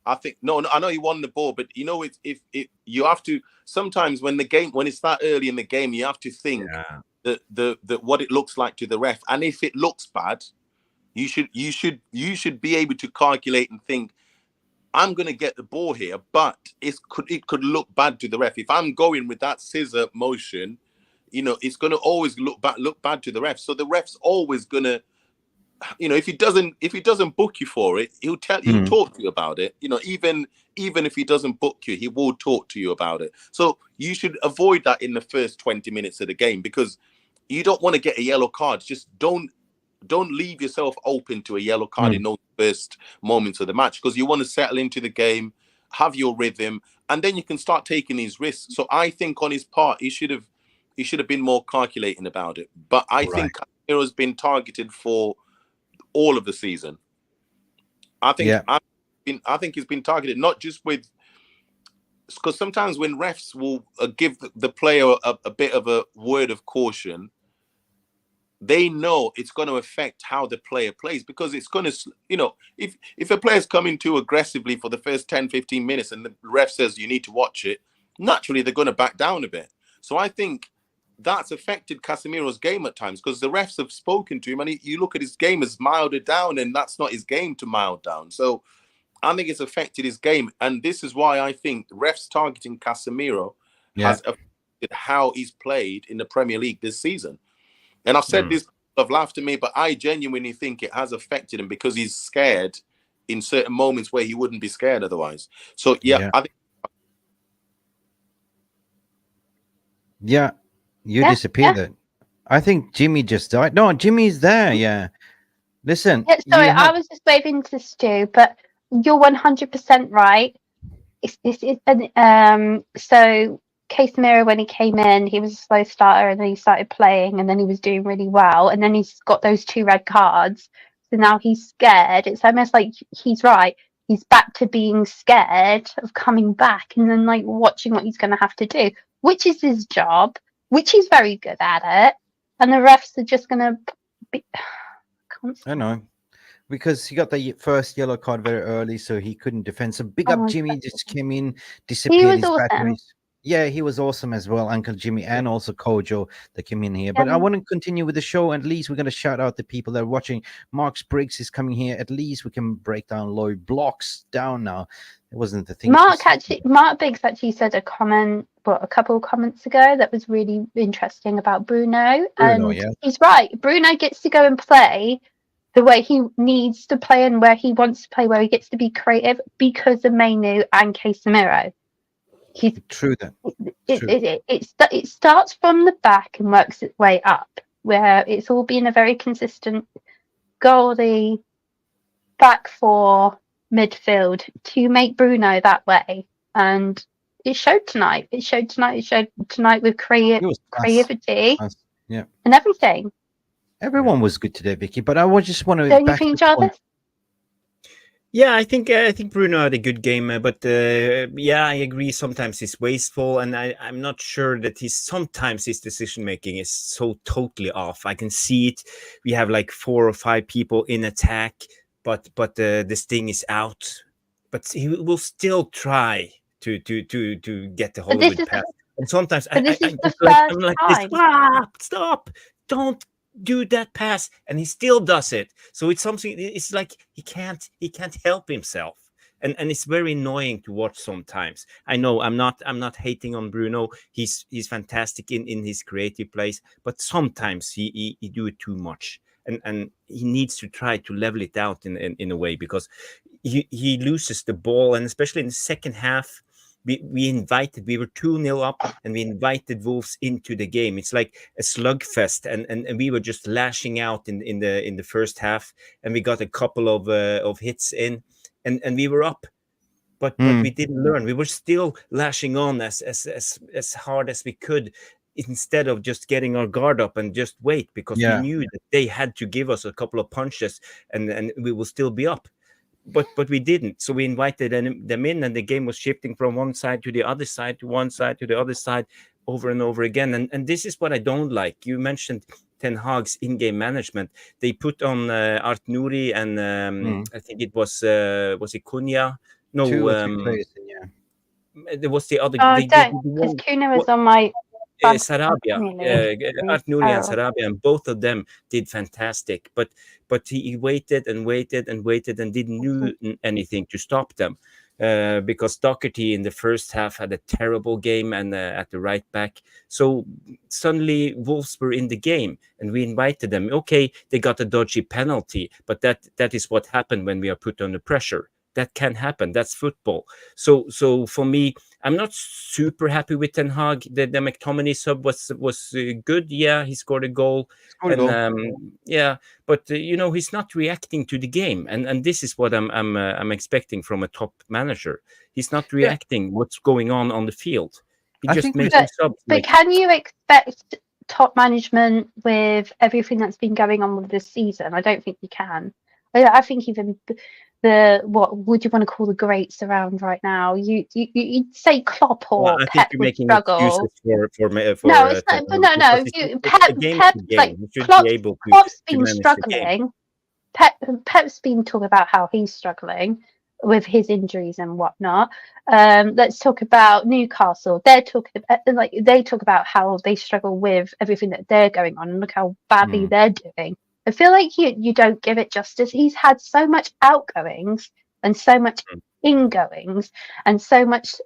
I think I know he won the ball, but you know, if you have to sometimes when it's that early in the game, you have to think that what it looks like to the ref, and if it looks bad, you should be able to calculate and think, I'm going to get the ball here, but it could look bad to the ref. If I'm going with that scissor motion, you know, it's going to always look bad to the ref. So the ref's always going to, you know, if he doesn't book you for it, he'll talk to you about it. You know, even if he doesn't book you, he will talk to you about it. So you should avoid that in the first 20 minutes of the game, because you don't want to get a yellow card. Just don't leave yourself open to a yellow card in those first moments of the match, because you want to settle into the game, have your rhythm, and then you can start taking these risks. So I think on his part, he should have been more calculating about it. But I think Casemiro's been targeted for all of the season. I think he's been targeted, not just with, because sometimes when refs will give the player a bit of a word of caution, they know it's going to affect how the player plays, because it's going to, you know, if a player's coming too aggressively for the first 10-15 minutes and the ref says you need to watch it, naturally they're going to back down a bit. So I think that's affected Casemiro's game at times, because the refs have spoken to him, and you look at his game as milder down, and that's not his game to mild down. So I think it's affected his game, and this is why I think refs targeting Casemiro has affected how he's played in the Premier League this season. And I've said this, I've laughed at me, but I genuinely think it has affected him, because he's scared in certain moments where he wouldn't be scared otherwise. So I think. Yeah, you disappeared. Then I think Jimmy just died. No, Jimmy's there. Yeah, listen. Yeah, sorry, I was just waving to Stu, but you're 100% right. So Casemiro, when he came in, he was a slow starter, and then he started playing, and then he was doing really well, and then he's got those 2 red cards. So now he's scared. It's almost like he's right. He's back to being scared of coming back, and then like watching what he's going to have to do, which is his job, which he's very good at it. And the refs are just going to be. I know, because he got the first yellow card very early, so he couldn't defend. So big up Jimmy, just came in, disappeared. He was awesome. Yeah, he was awesome as well, Uncle Jimmy, and also Kojo that came in here. But I want to continue with the show. At least we're going to shout out the people that are watching. Mark Briggs is coming here. At least we can break down Lloyd Blocks down now. It wasn't the thing. Mark Briggs actually said a couple of comments ago that was really interesting about Bruno. And he's right. Bruno gets to go and play the way he needs to play and where he wants to play, where he gets to be creative, because of Mainoo and Casemiro. True that. It starts from the back and works its way up, where it's all been a very consistent goalie, back 4, midfield to make Bruno that way, and it showed tonight. It showed tonight with creativity, and everything. Everyone was good today, Vicky. But I just want to. Don't you think, Jarvis? Yeah, I think Bruno had a good game, but I agree. Sometimes he's wasteful, and I'm not sure that sometimes his decision making is so totally off. I can see it. We have like 4 or 5 people in attack, but the sting is out. But he will still try to get the Hollywood pass. And sometimes I'm like, stop, don't do that pass, and he still does it. So it's something. It's like he can't help himself, and it's very annoying to watch sometimes. I know I'm not hating on Bruno. He's fantastic in his creative plays, but sometimes he do it too much, and he needs to try to level it out in a way, because he loses the ball, and especially in the second half. We were 2-0 up, and we invited Wolves into the game. It's like a slugfest, and we were just lashing out in the first half, and we got a couple of hits in, and we were up, but we didn't learn. We were still lashing on as hard as we could, instead of just getting our guard up and just wait, because we knew that they had to give us a couple of punches, and we will still be up. But we didn't. So we invited them in, and the game was shifting from one side to the other side, to one side to the other side, over and over again. And this is what I don't like. You mentioned Ten Hag's in-game management. They put on Art Nouri and I think it was it Cunha? No, 2 or 3 players, there was the other. Oh, don't, because Cunha was on my. Sarabia, Art Nouri and Sarabia, and both of them did fantastic. But he waited and waited and waited and didn't do anything to stop them. because Doherty in the first half had a terrible game and at the right back. So suddenly Wolves were in the game and we invited them. Okay, they got a dodgy penalty, but that is what happened when we are put under pressure. That can happen. That's football. So for me, I'm not super happy with Ten Hag. The McTominay sub was good. Yeah, he scored a goal. Yeah, but he's not reacting to the game, and this is what I'm expecting from a top manager. He's not reacting what's going on the field. He just makes subs. But can you expect top management with everything that's been going on with this season? I don't think you can. I think even what would you want to call the greats around right now? You'd say Klopp or Pep would struggle. For no, it's not. No. Klopp's been struggling. Pep's been talking about how he's struggling with his injuries and whatnot. Let's talk about Newcastle. They talk about how they struggle with everything that they're going on, and look how badly they're doing. I feel like you don't give it justice. He's had so much outgoings and so much ingoings and so much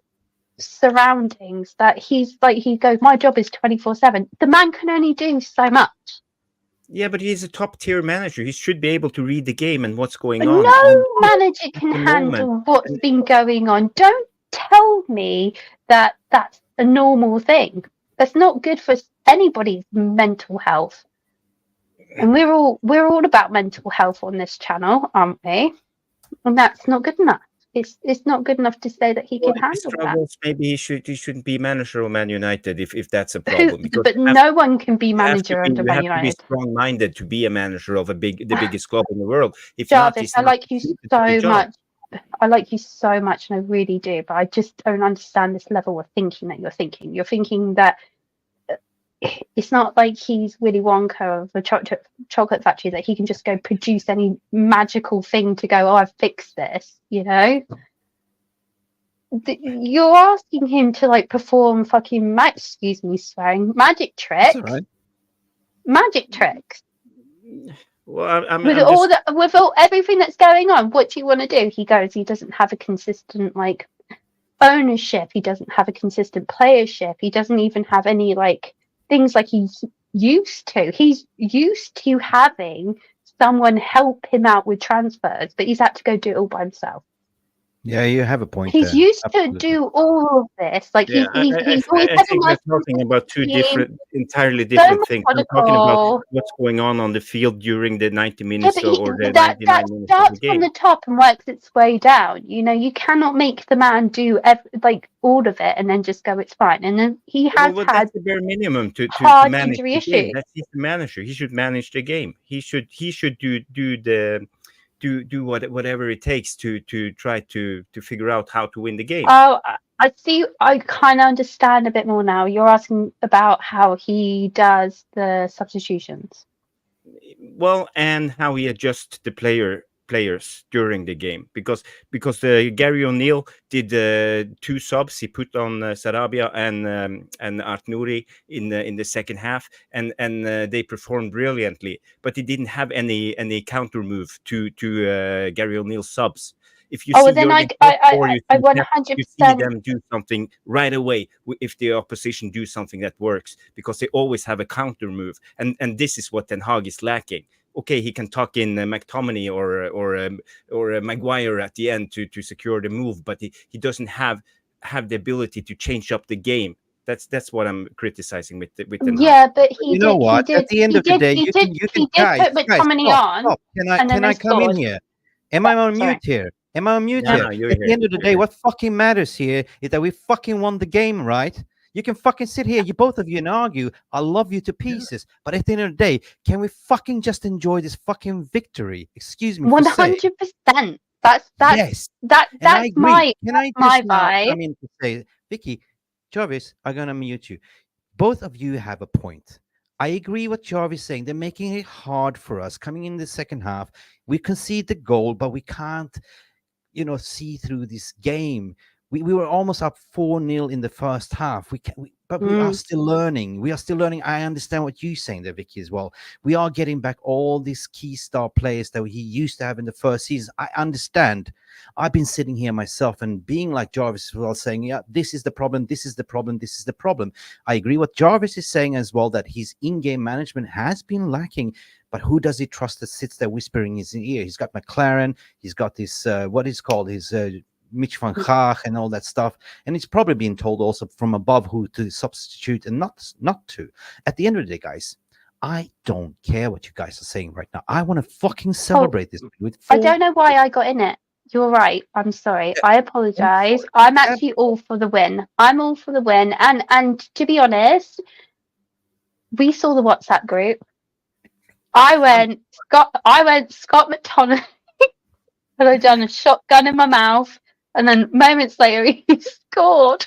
surroundings that he goes, my job is 24/7. The man can only do so much. Yeah, but he's a top tier manager. He should be able to read the game and what's going on. No manager can handle what's been going on. Don't tell me that that's a normal thing. That's not good for anybody's mental health. And we're all about mental health on this channel, aren't we? And that's not good enough. It's not good enough to say that he can handle that. Maybe he shouldn't be manager of Man United if that's a problem. But no one can be manager under Man United. You have to be strong-minded to be a manager of the biggest club in the world. If Jarvis, I like you so much. I like you so much, and I really do. But I just don't understand this level of thinking that you're thinking. You're thinking that it's not like he's Willy Wonka of the chocolate factory that he can just go produce any magical thing to go, oh, I've fixed this, You're asking him to perform fucking excuse me swearing, magic tricks. That's all right. Magic tricks. Well, with everything that's going on, what do you want to do? He doesn't have a consistent ownership. He doesn't have a consistent playership. He doesn't even have any things like he's used to. He's used to having someone help him out with transfers, but he's had to go do it all by himself. Yeah, you have a point. He's used to do all of this. I think we're talking about two entirely different things. I'm talking about what's going on the field during the 90 minutes or the 99 minutes. That starts from the top and works its way down. You cannot make the man do all of it and then just go, it's fine. And then he has had that's the bare minimum to manage injury the game. That's his manager. He should manage the game. He should do whatever it takes to try to figure out how to win the game. Oh, I see. I kind of understand a bit more now. You're asking about how he does the substitutions. Well, and how he adjusts the players during the game, because Gary O'Neill did 2 subs. He put on Sarabia and Art Nouri in the second half, and they performed brilliantly. But he didn't have any counter move to Gary O'Neill's subs. If you see then I 100% you see them do something right away if the opposition do something that works, because they always have a counter move, and this is what Ten Hag is lacking. Okay, he can tuck in McTominay or Maguire at the end to secure the move, but he doesn't have the ability to change up the game. That's what I'm criticizing with Ten Hag. Yeah, but at the end of the day, you can guys, put McTominay on. Stop. Can I come in here? Am I on mute here? Am I on mute here? At the end of the day, what fucking matters here is that we fucking won the game, right? You can fucking sit here, both of you, and argue. I love you to pieces, but at the end of the day, can we fucking just enjoy this fucking victory? Excuse me. 100%. That's my vibe. I mean to say, Vicky, Jarvis, I'm gonna mute you. Both of you have a point. I agree with Jarvis saying. They're making it hard for us coming in the second half. We concede the goal, but we can't, see through this game. We were almost up 4-0 in the first half. but we are still learning. We are still learning. I understand what you're saying there, Vicky, as well. We are getting back all these key star players that he used to have in the first season. I understand. I've been sitting here myself and being like Jarvis as well, saying, yeah, this is the problem, this is the problem, this is the problem. I agree what Jarvis is saying as well, that his in-game management has been lacking. But who does he trust that sits there whispering in his ear? He's got McLaren. He's got this, what is called his Mitch van Gaag and all that stuff. And he's probably been told also from above who to substitute and not to. At the end of the day, guys, I don't care what you guys are saying right now. I want to fucking celebrate this. With I don't know why I got in it. You're right. I'm sorry. I apologize. I'm actually all for the win. I'm all for the win. And to be honest, we saw the WhatsApp group. I went Scott McTominay, and I done a shotgun in my mouth, and then moments later he scored.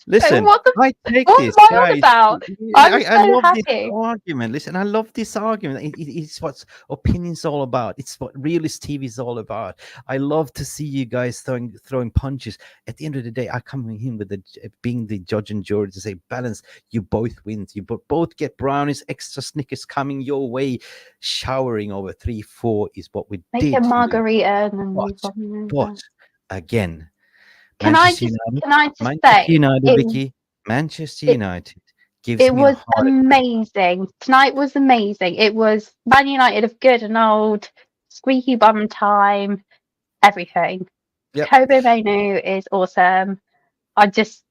Listen, what I take what this, am I guys. on about? I'm I so love happy. this argument. Listen, I love this argument. It's what opinion's all about. It's what Realist TV is all about. I love to see you guys throwing punches. At the end of the day, I come in with being the judge and jury to say, balance. You both win. You both get brownies, extra Snickers coming your way. Showering over 3-4 is what we Make did. a margarita and But again. Can I just say, United, Vicky, Manchester United gives it me was a heart amazing. Tonight was amazing. It was Man United of good and old, squeaky bum time, everything. Yep. Kobbie Mainoo is awesome. I just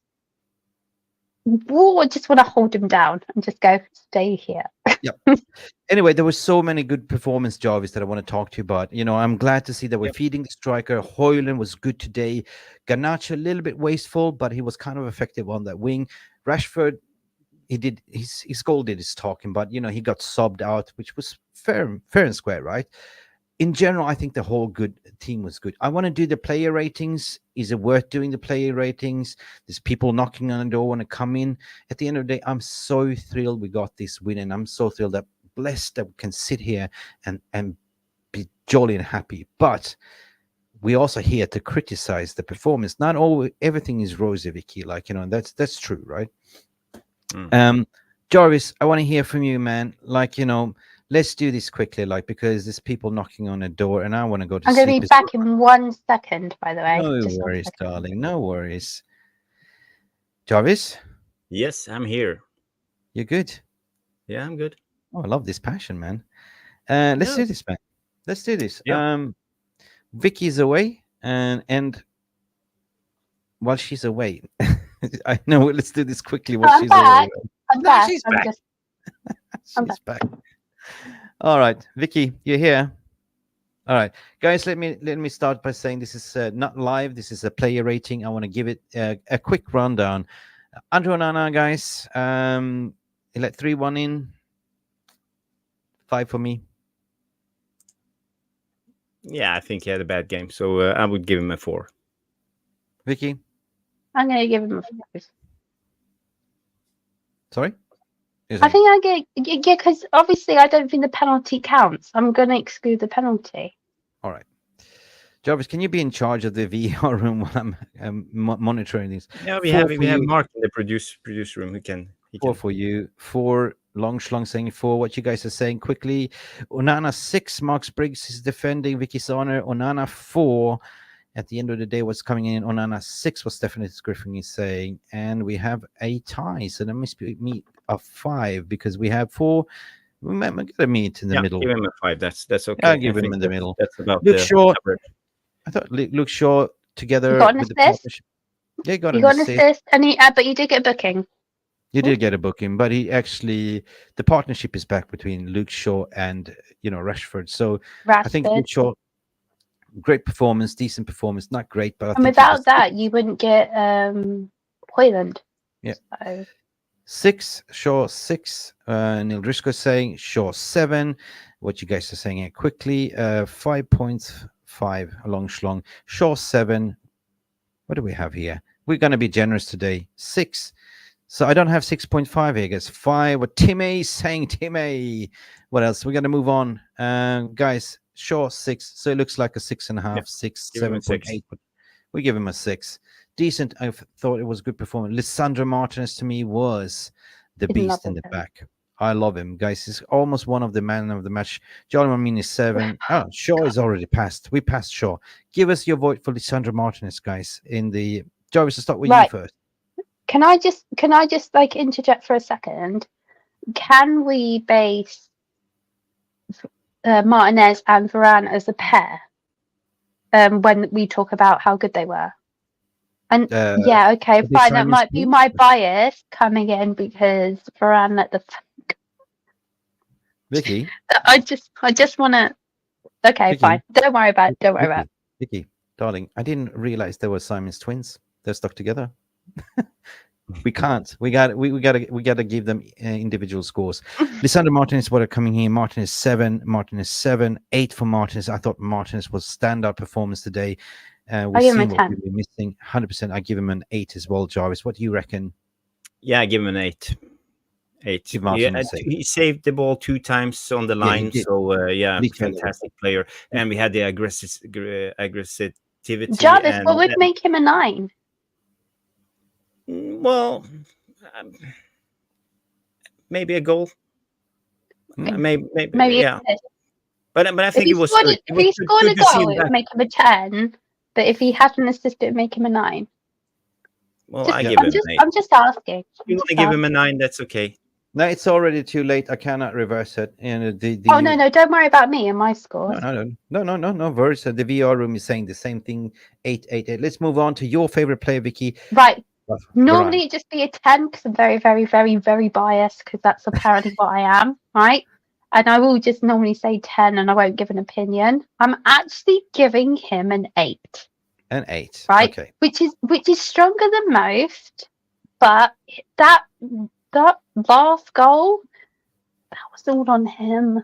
want to hold him down and just go, stay here. Yep. Anyway, there were so many good performance, Jarvis, that I want to talk to you about. You know, I'm glad to see that we're feeding the striker. Højlund was good today. Garnacho a little bit wasteful, but he was kind of effective on that wing. Rashford, his goal did his talking, but you know, he got subbed out, which was fair and square, right? In general, I think the whole good team was good. I want to do the player ratings. Is it worth doing the player ratings? There's people knocking on the door want to come in. At the end of the day, I'm so thrilled we got this win, and I'm so thrilled that blessed that we can sit here and be jolly and happy. But we're also here to criticize the performance. Not all everything is rosy, Vicky. Like, you know, that's true, right? Jarvis, I want to hear from you, man. Like, you know, let's do this quickly, like, because there's people knocking on the door and I want to go to sleep. I'm going to be back in 1 second, by the way. No worries, darling. No worries. Jarvis? Yes, I'm here. You're good? Yeah, I'm good. Oh, I love this passion, man. Let's do this, man. Let's do this. Yeah. Vicky's away, and while she's away, I know. Let's do this quickly. While she's back. away. I'm back. She's back. She's back. All right, Vicky, you're here. All right, guys. Let me start by saying this is not live. This is a player rating. I want to give it a quick rundown. Andre Onana, guys. He let 3-1 in. 5 for me. Yeah, I think he had a bad game, so I would give him a 4. Vicky? I'm going to give him a 5. Sorry? I think I get, because obviously I don't think the penalty counts. I'm going to exclude the penalty. All right. Jarvis, can you be in charge of the VR room while I'm monitoring this? Yeah, we have Mark in the produce room who can. 4 for you. 4, Longschlong saying 4. What you guys are saying quickly. Onana 6, Mark Briggs is defending. Vicky's honor. Onana 4. At the end of the day, what's coming in? Onana 6 was definitely Griffin is saying. And we have a tie. So that must be me a 5 because we have 4. We might get a meet in the middle. Give him a 5. That's okay. I'll give him in the middle. That's about Luke Shaw. average. I thought Luke Shaw together. You got an with the assist? partnership. Yeah, got You an got an assist. assist, and but you did get a booking. You did get a booking, but he actually the partnership is back between Luke Shaw and Rashford. So I think Luke Shaw, great performance, decent performance, not great, but I think without that you wouldn't get Højlund. Yeah. So. 6, Shaw 6. Neil Driscoll saying Shaw 7. What you guys are saying here quickly? 5.5 along Schlong. Shaw 7. What do we have here? We're going to be generous today. 6. So I don't have 6.5 here, guys. 5. What Timmy saying, Timmy. What else? We're going to move on. Guys, Shaw 6. So it looks like a 6.5, 6, 7.8. But we give him a 6. decent. I thought it was a good performance. Lisandro Martinez to me was the Didn't love beast in him. the back. I love him, guys. He's almost one of the man of the match. Jolly Malmini is 7. Oh, Shaw is already passed. We passed Shaw. Give us your vote for Lisandro Martinez, guys. In the Jarvis, to start with you first. Can I just like interject for a second? Can we base Martinez and Varane as a pair when we talk about how good they were? And yeah, okay, fine. That might be my bias coming in because Varane let the Vicky. I just want to. Okay, Vicky. fine. Don't worry about it. Don't worry about it. Vicky, darling, I didn't realize they were Simon's twins. They're stuck together. We can't. We gotta give them individual scores. Lisandro Martinez, what are coming here? Martinez 7. Martinez 7. 8 for Martinez. I thought Martinez was standout performance today. We've seen what we were missing. 100%. I give him an 8 as well. Jarvis, what do you reckon? Yeah, I give him an 8. 8. Yeah, he saved the ball 2 times on the line. So yeah, fantastic player. And we had the aggressivity. Jarvis, what would make him a 9? Well, maybe a goal. Maybe yeah. But I think it was. If he scored a goal, it would make him a 10. But if he had an assist, it would make him a 9. Well, I give him an 8. I'm just asking. You want to give him a 9? That's okay. No, it's already too late. I cannot reverse it. And no, don't worry about me and my scores. No. Verse. The VR room is saying the same thing. 8, 8, 8. Let's move on to your favorite player, Vicky. Right. Normally it'd just be a 10 because I'm very, very, very, very biased because that's apparently what I am, right? And I will just normally say 10 and I won't give an opinion. I'm actually giving him an 8. An 8, right? Okay. Which is stronger than most, but that last goal, that was all on him.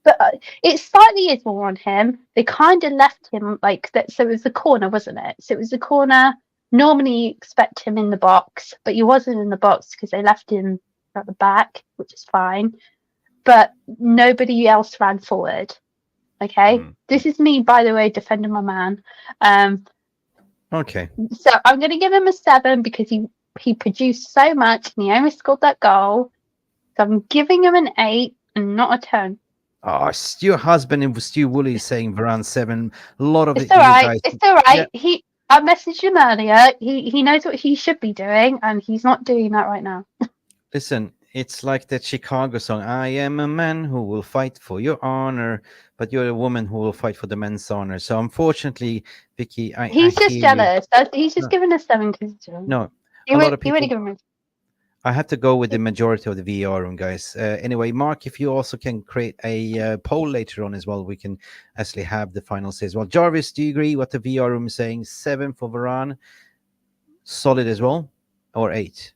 But it slightly is more on him. They kind of left him like that. So it was the corner, wasn't it? So it was the corner. Normally you expect him in the box, but he wasn't in the box because they left him at the back, which is fine. But nobody else ran forward. Okay, This is me, by the way, defending my man. Okay. So I'm going to give him a 7 because he produced so much and he only scored that goal. So I'm giving him an 8 and not a 10. Oh, your husband and Stu Woolley is saying Varane 7. A lot of it's all right. It's all right. Yeah. I messaged him earlier. He knows what he should be doing, and he's not doing that right now. Listen, it's like that Chicago song. I am a man who will fight for your honor, but you're a woman who will fight for the men's honor. So unfortunately, Vicky, he's just jealous. He's just giving us 7 because no. He really given me. I have to go with the majority of the VR room, guys. Anyway, Mark, if you also can create a poll later on as well, we can actually have the final say as well. Jarvis, do you agree what the VR room is saying? 7 for Varane, solid as well, or 8?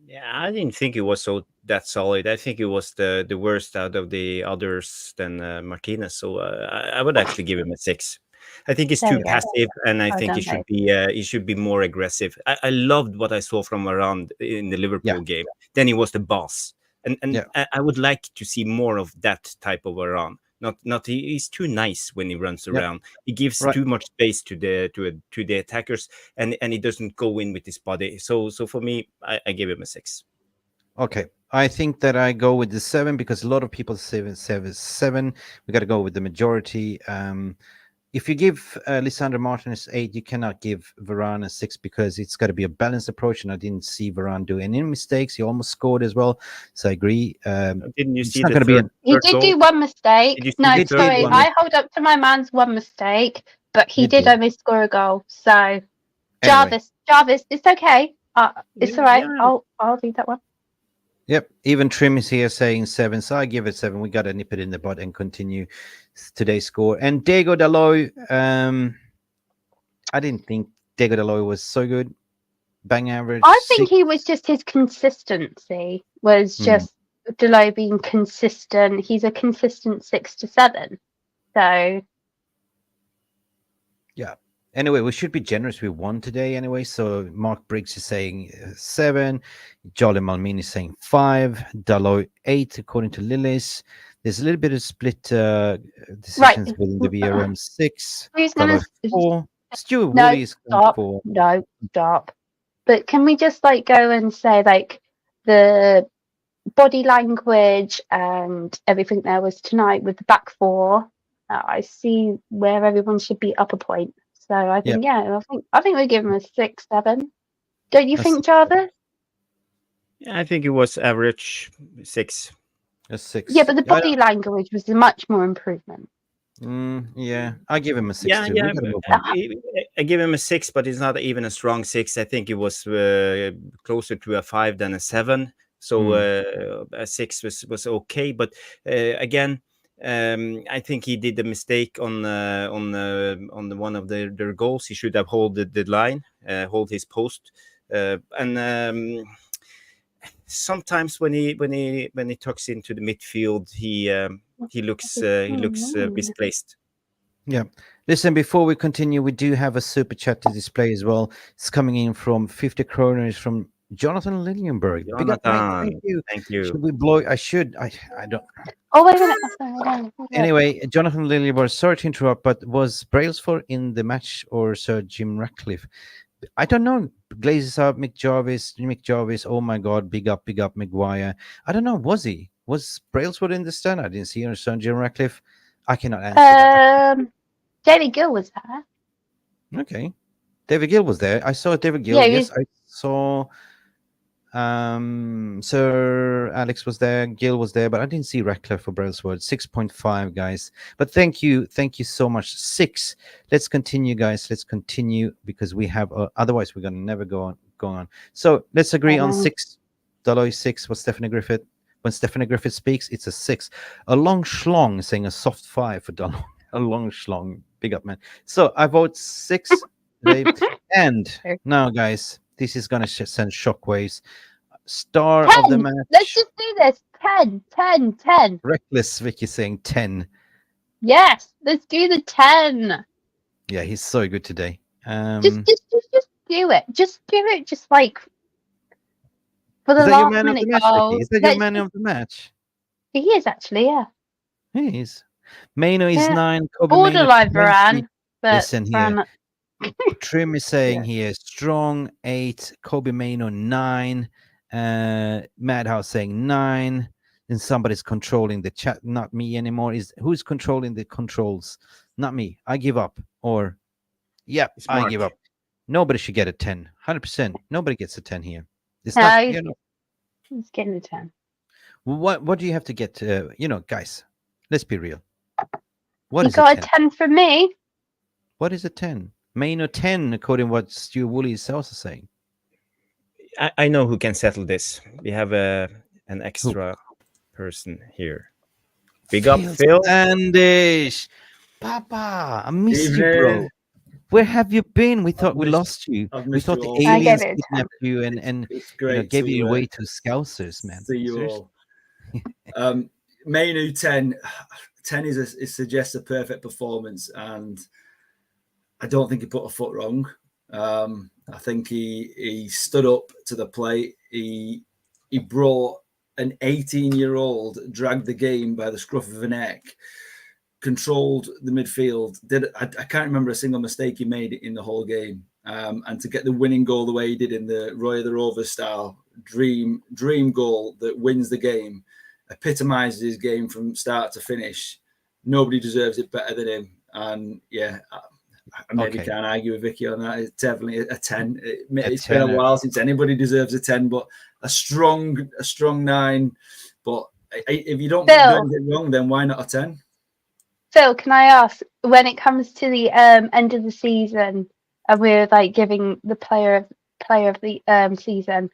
Yeah, I didn't think it was that solid. I think it was the worst out of the others than Martinez. So I would actually give him a 6. I think he's too passive, and I think he should be more aggressive. I loved what I saw from Varane in the Liverpool game. Then he was the boss, and I would like to see more of that type of Varane. He's too nice when he runs around. He gives too much space to the attackers, and he doesn't go in with his body. So for me, I give him a 6. Okay. I think that I go with the 7 because a lot of people say 7. We got to go with the majority. If you give Lisandro Martinez 8, you cannot give Varane a 6 because it's got to be a balanced approach, and I didn't see Varane do any mistakes. He almost scored as well, so I agree. Didn't you see He did do one mistake. No, sorry, I hold up to my man's one mistake, but he did only score a goal. So, Jarvis, it's okay. It's all right. Yeah. I'll do that one. Yep, even Trim is here saying 7, so I give it 7. We got to nip it in the bud and continue today's score. And Diego Dalot, I didn't think Diego Dalot was so good. Bang average. I think he was just his consistency was just Dalot being consistent. He's a consistent 6 to 7. So yeah. Anyway, we should be generous with 1 today anyway. So Mark Briggs is saying 7. Jolly Malmini is saying 5. Dalot 8, according to Lillis. There's a little bit of split decisions within the VRM. 6. Who's going to 4. Stuart No, Woolley is going stop. for. No, stop. But can we just like go and say like the body language and everything there was tonight with the back four? I see where everyone should be up a point. So I think I think we give him a 6, 7. Don't you think, Jarvis? Yeah, I think it was average 6. A 6. Yeah, but the body language was much more improvement. Yeah, I give him a 6 Yeah, too. yeah. We gotta move on. I give him a 6, but it's not even a strong 6. I think it was closer to a 5 than a 7. So a 6 was okay, but again, I think he did a mistake on the one of their goals. He should have hold the line, hold his post, and sometimes when he tucks into the midfield, he looks misplaced. Yeah. Listen, before we continue, we do have a super chat to display as well. It's coming in from 50 kroners from Jonathan Liljenberg. Big up, mate. Thank you. Thank you. Should we blow? I should. I don't. Oh, wait a minute. Anyway, Jonathan Liljenberg, sorry to interrupt, but was Brailsford in the match or Sir Jim Ratcliffe? I don't know. Glazes up, Mick Jarvis. Oh my God, big up, Maguire. I don't know. Was he? Was Brailsford in the stand? I didn't see him. Sir Jim Ratcliffe. I cannot answer that. David Gill was there. Okay. David Gill was there. I saw David Gill. Yeah, yes, I saw Sir Alex was there, Gill was there, but I didn't see Ratcliffe or Brailsford. 6.5, guys. But thank you so much. 6. Let's continue, guys. Let's continue because we have otherwise we're gonna never go on. So let's agree on 6. Dollar 6 was Stephanie Griffith. When Stephanie Griffith speaks, it's a 6. A long schlong saying a soft 5 for Donald. A long schlong. Big up, man. So I vote 6 today. And now, guys, this is going to send shockwaves. Star 10. of the match. Let's just do this. 10. Reckless Vicky saying 10. Yes, let's do the 10. Yeah, he's so good today. Just do it. Just do it. Just like for the last minute goal. Is that your man of the match? He is actually, yeah. He is. MAINO is 9. Borderline Varane. Listen here. Trim is saying here strong 8. Kobbie Mainoo 9. Madhouse saying 9. And somebody's controlling the chat. Not me anymore. Who's controlling the controls? Not me. I give up. Or I give up. Nobody should get a 10. 100%. Nobody gets a 10 here. It's not, he's getting a 10. What do you have to get? Guys, let's be real. You got a 10 from me. What is a 10? MAINO 10, according to what Stuart Woolley is also saying. I know who can settle this. We have an extra person here. Big up, Phil. Standish. Papa, I missed you, bro. Where have you been? We thought we lost you. We thought the aliens kidnapped you and gave you away to Scousers, man. See you all. Mainoo 10. 10 suggests a perfect performance, and I don't think he put a foot wrong. I think he stood up to the plate. He brought an 18-year-old, dragged the game by the scruff of a neck, controlled the midfield. I can't remember a single mistake he made in the whole game. And to get the winning goal the way he did in the Roy of the Rovers style dream goal that wins the game, epitomizes his game from start to finish. Nobody deserves it better than him. And yeah, I maybe can't argue with Vicky on that. It's definitely a 10. It's been a while since anybody deserves a 10, but a strong 9. But if you don't get it wrong, then why not a 10? Phil, can I ask, when it comes to the end of the season, and we're like giving the player of the season,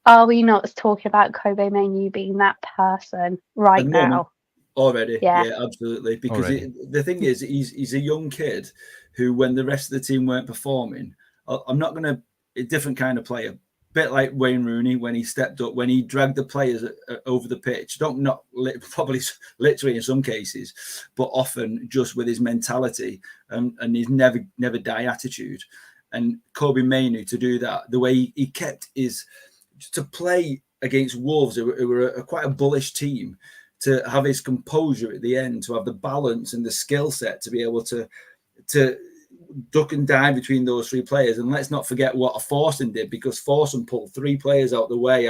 are we not talking about Kobbie Mainoo being that person right now? Already, yeah, absolutely. Because the thing is, he's a young kid who, when the rest of the team weren't performing, I'm not going to a different kind of player. Bit like Wayne Rooney when he stepped up, when he dragged the players over the pitch. Probably literally in some cases, but often just with his mentality and his never die attitude. And Kobbie Mainoo to do that, the way he kept to play against Wolves, who were quite a bullish team, to have his composure at the end, to have the balance and the skill set to be able to duck and dive between those three players. And let's not forget what Forsen did, because Forsen pulled three players out the way.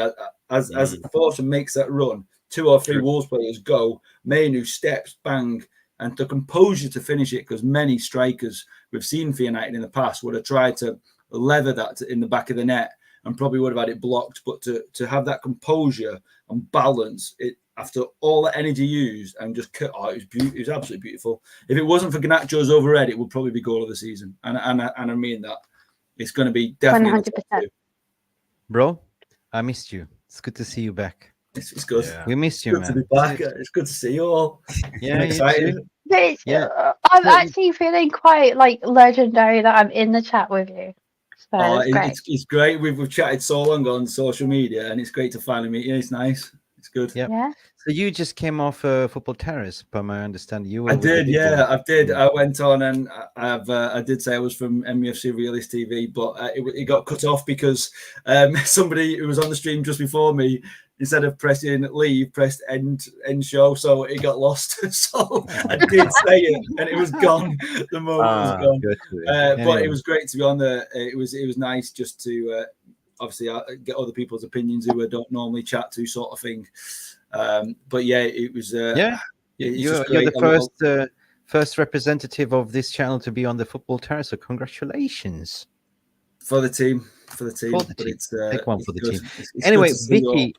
As Forsen makes that run, 2 or 3 Wolves players go. Mainoo steps, bang, and the composure to finish it, because many strikers we've seen for United in the past would have tried to leather that in the back of the net and probably would have had it blocked. But to have that composure and balance it after all the energy used and just cut, it was absolutely beautiful. If it wasn't for Garnacho's overhead, it would probably be goal of the season. And I mean that. It's going to be definitely 100%. Bro, I missed you. It's good to see you back. It's good. Yeah. We missed you, Good man. to be back. It's good to see you all. Yeah, I'm you excited. too. But Yeah. I'm So- actually feeling quite like legendary that I'm in the chat with you. So it's great. It's great. We've chatted so long on social media, and it's great to finally meet you. It's nice. It's good. Yep. Yeah. So you just came off Football Terrace, by my understanding. You were I with the did, big yeah, boys. I did. I went on and I did say I was from MUFC Realist TV, but it got cut off because somebody who was on the stream just before me, instead of pressing leave, pressed end show, so it got lost. So I did say it, and it was gone. The moment was gone. Good. But Anyway. it was great to be on there. It was nice just to obviously get other people's opinions who I don't normally chat to, sort of thing. But yeah, it was. Yeah. It's You're just great. the first representative of this channel to be on the Football Terrace, so congratulations. For the team. For the But team. it's Take one for the good. team. It's Anyway, good to see you all.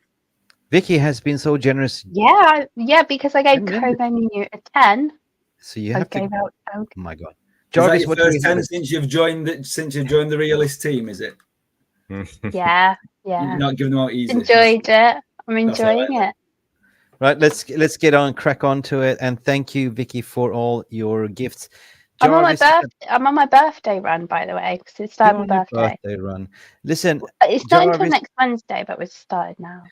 Vicky has been so generous. Yeah, because I gave 10 Kobbie Mainoo a 10. So you I have to. gave out. Oh my God, Is that Jarvis, your what do we first have? 10 since you've joined the Realist team? Is it? Yeah. You're not giving them out easy. Enjoyed it. I'm That's all right, enjoying it. Right, let's crack on to it, and thank you, Vicky, for all your gifts. I'm on my Jarvis, I'm on my birthday run, by the way, because it's you're started on my your birthday. birthday run. Listen, It's not until Jarvis- next Wednesday, but we've started now.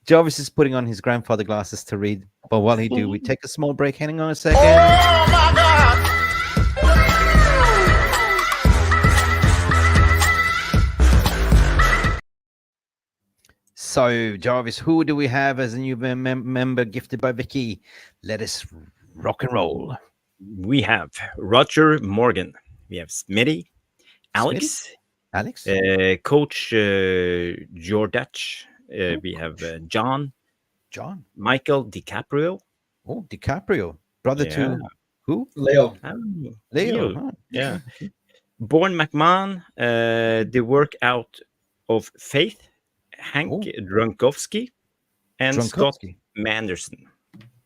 Jarvis is putting on his grandfather glasses to read, but while he do, we take a small break. Hang on a second. So, Jarvis, who do we have as a new member gifted by Vicky? Let us rock and roll. We have Roger Morgan. We have Smitty, Alex, Coach Jordach. We have John, Michael DiCaprio. Oh, DiCaprio, brother to who? Leo. Leo. Huh. Yeah. Born McMahon, The Workout of Faith, Hank Drunkowski, and Scott Manderson.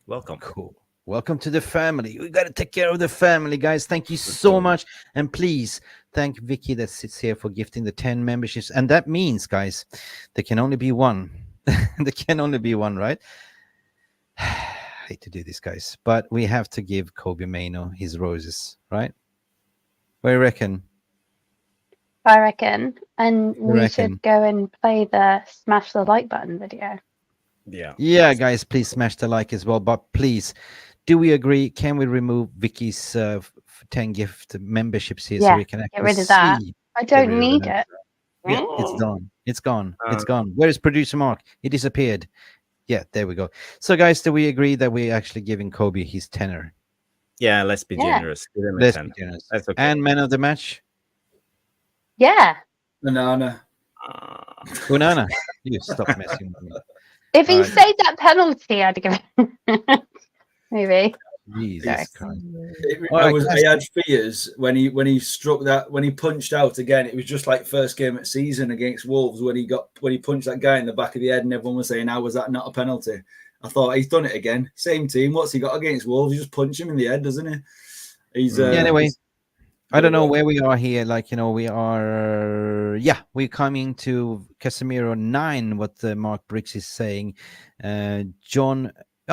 Welcome. Cool. Welcome to the family. We got to take care of the family, guys. Thank you so much. And please thank Vicky that sits here for gifting the 10 memberships. And that means, guys, there can only be one. There can only be one, right? I hate to do this, guys, but we have to give Kobbie Mainoo his roses, right? What do you reckon? I reckon. And we should go and play the smash the like button video. Yeah, guys, please smash the like as well. But please, do we agree? Can we remove Vicky's 10 gift memberships here so we can actually get rid of that? see? I don't need it. Yeah, it's done. It's gone. It's gone. Where is producer Mark? He disappeared. Yeah, there we go. So, guys, do we agree that we're actually giving Kobbie his tenner? Yeah, let's be generous. Give him a Let's 10. be generous. That's okay. And man of the match? Yeah. Onana. Onana. You stop messing with me. If he saved that penalty, I'd give it. Maybe. Jesus Christ. I had fears when he struck that, when he punched out again. It was just like first game at season against Wolves when he punched that guy in the back of the head, and everyone was saying, "How was that not a penalty?" I thought he's done it again. Same team. What's he got against Wolves? You just punch him in the head, doesn't he? He's anyway. I don't know where we are here. Like, we are, we're coming to Casemiro 9, what Mark Briggs is saying. John,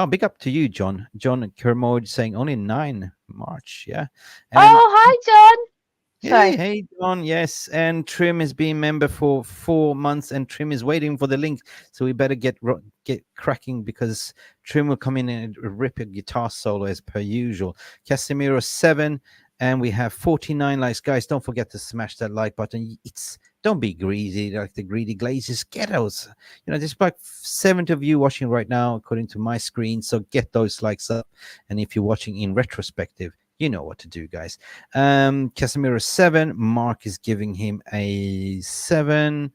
big up to you, John. John Kermode saying only 9 March. Yeah. And, hi, John. Hey, John. Yes. And Trim has been member for 4 months, and Trim is waiting for the link. So we better get cracking, because Trim will come in and rip a guitar solo as per usual. Casemiro 7. And we have 49 likes. Guys, don't forget to smash that like button. Don't be greedy like the greedy glazes. Get those. There's about 70 of you watching right now, according to my screen. So get those likes up. And if you're watching in retrospective, you know what to do, guys. Casemiro 7. Mark is giving him a 7.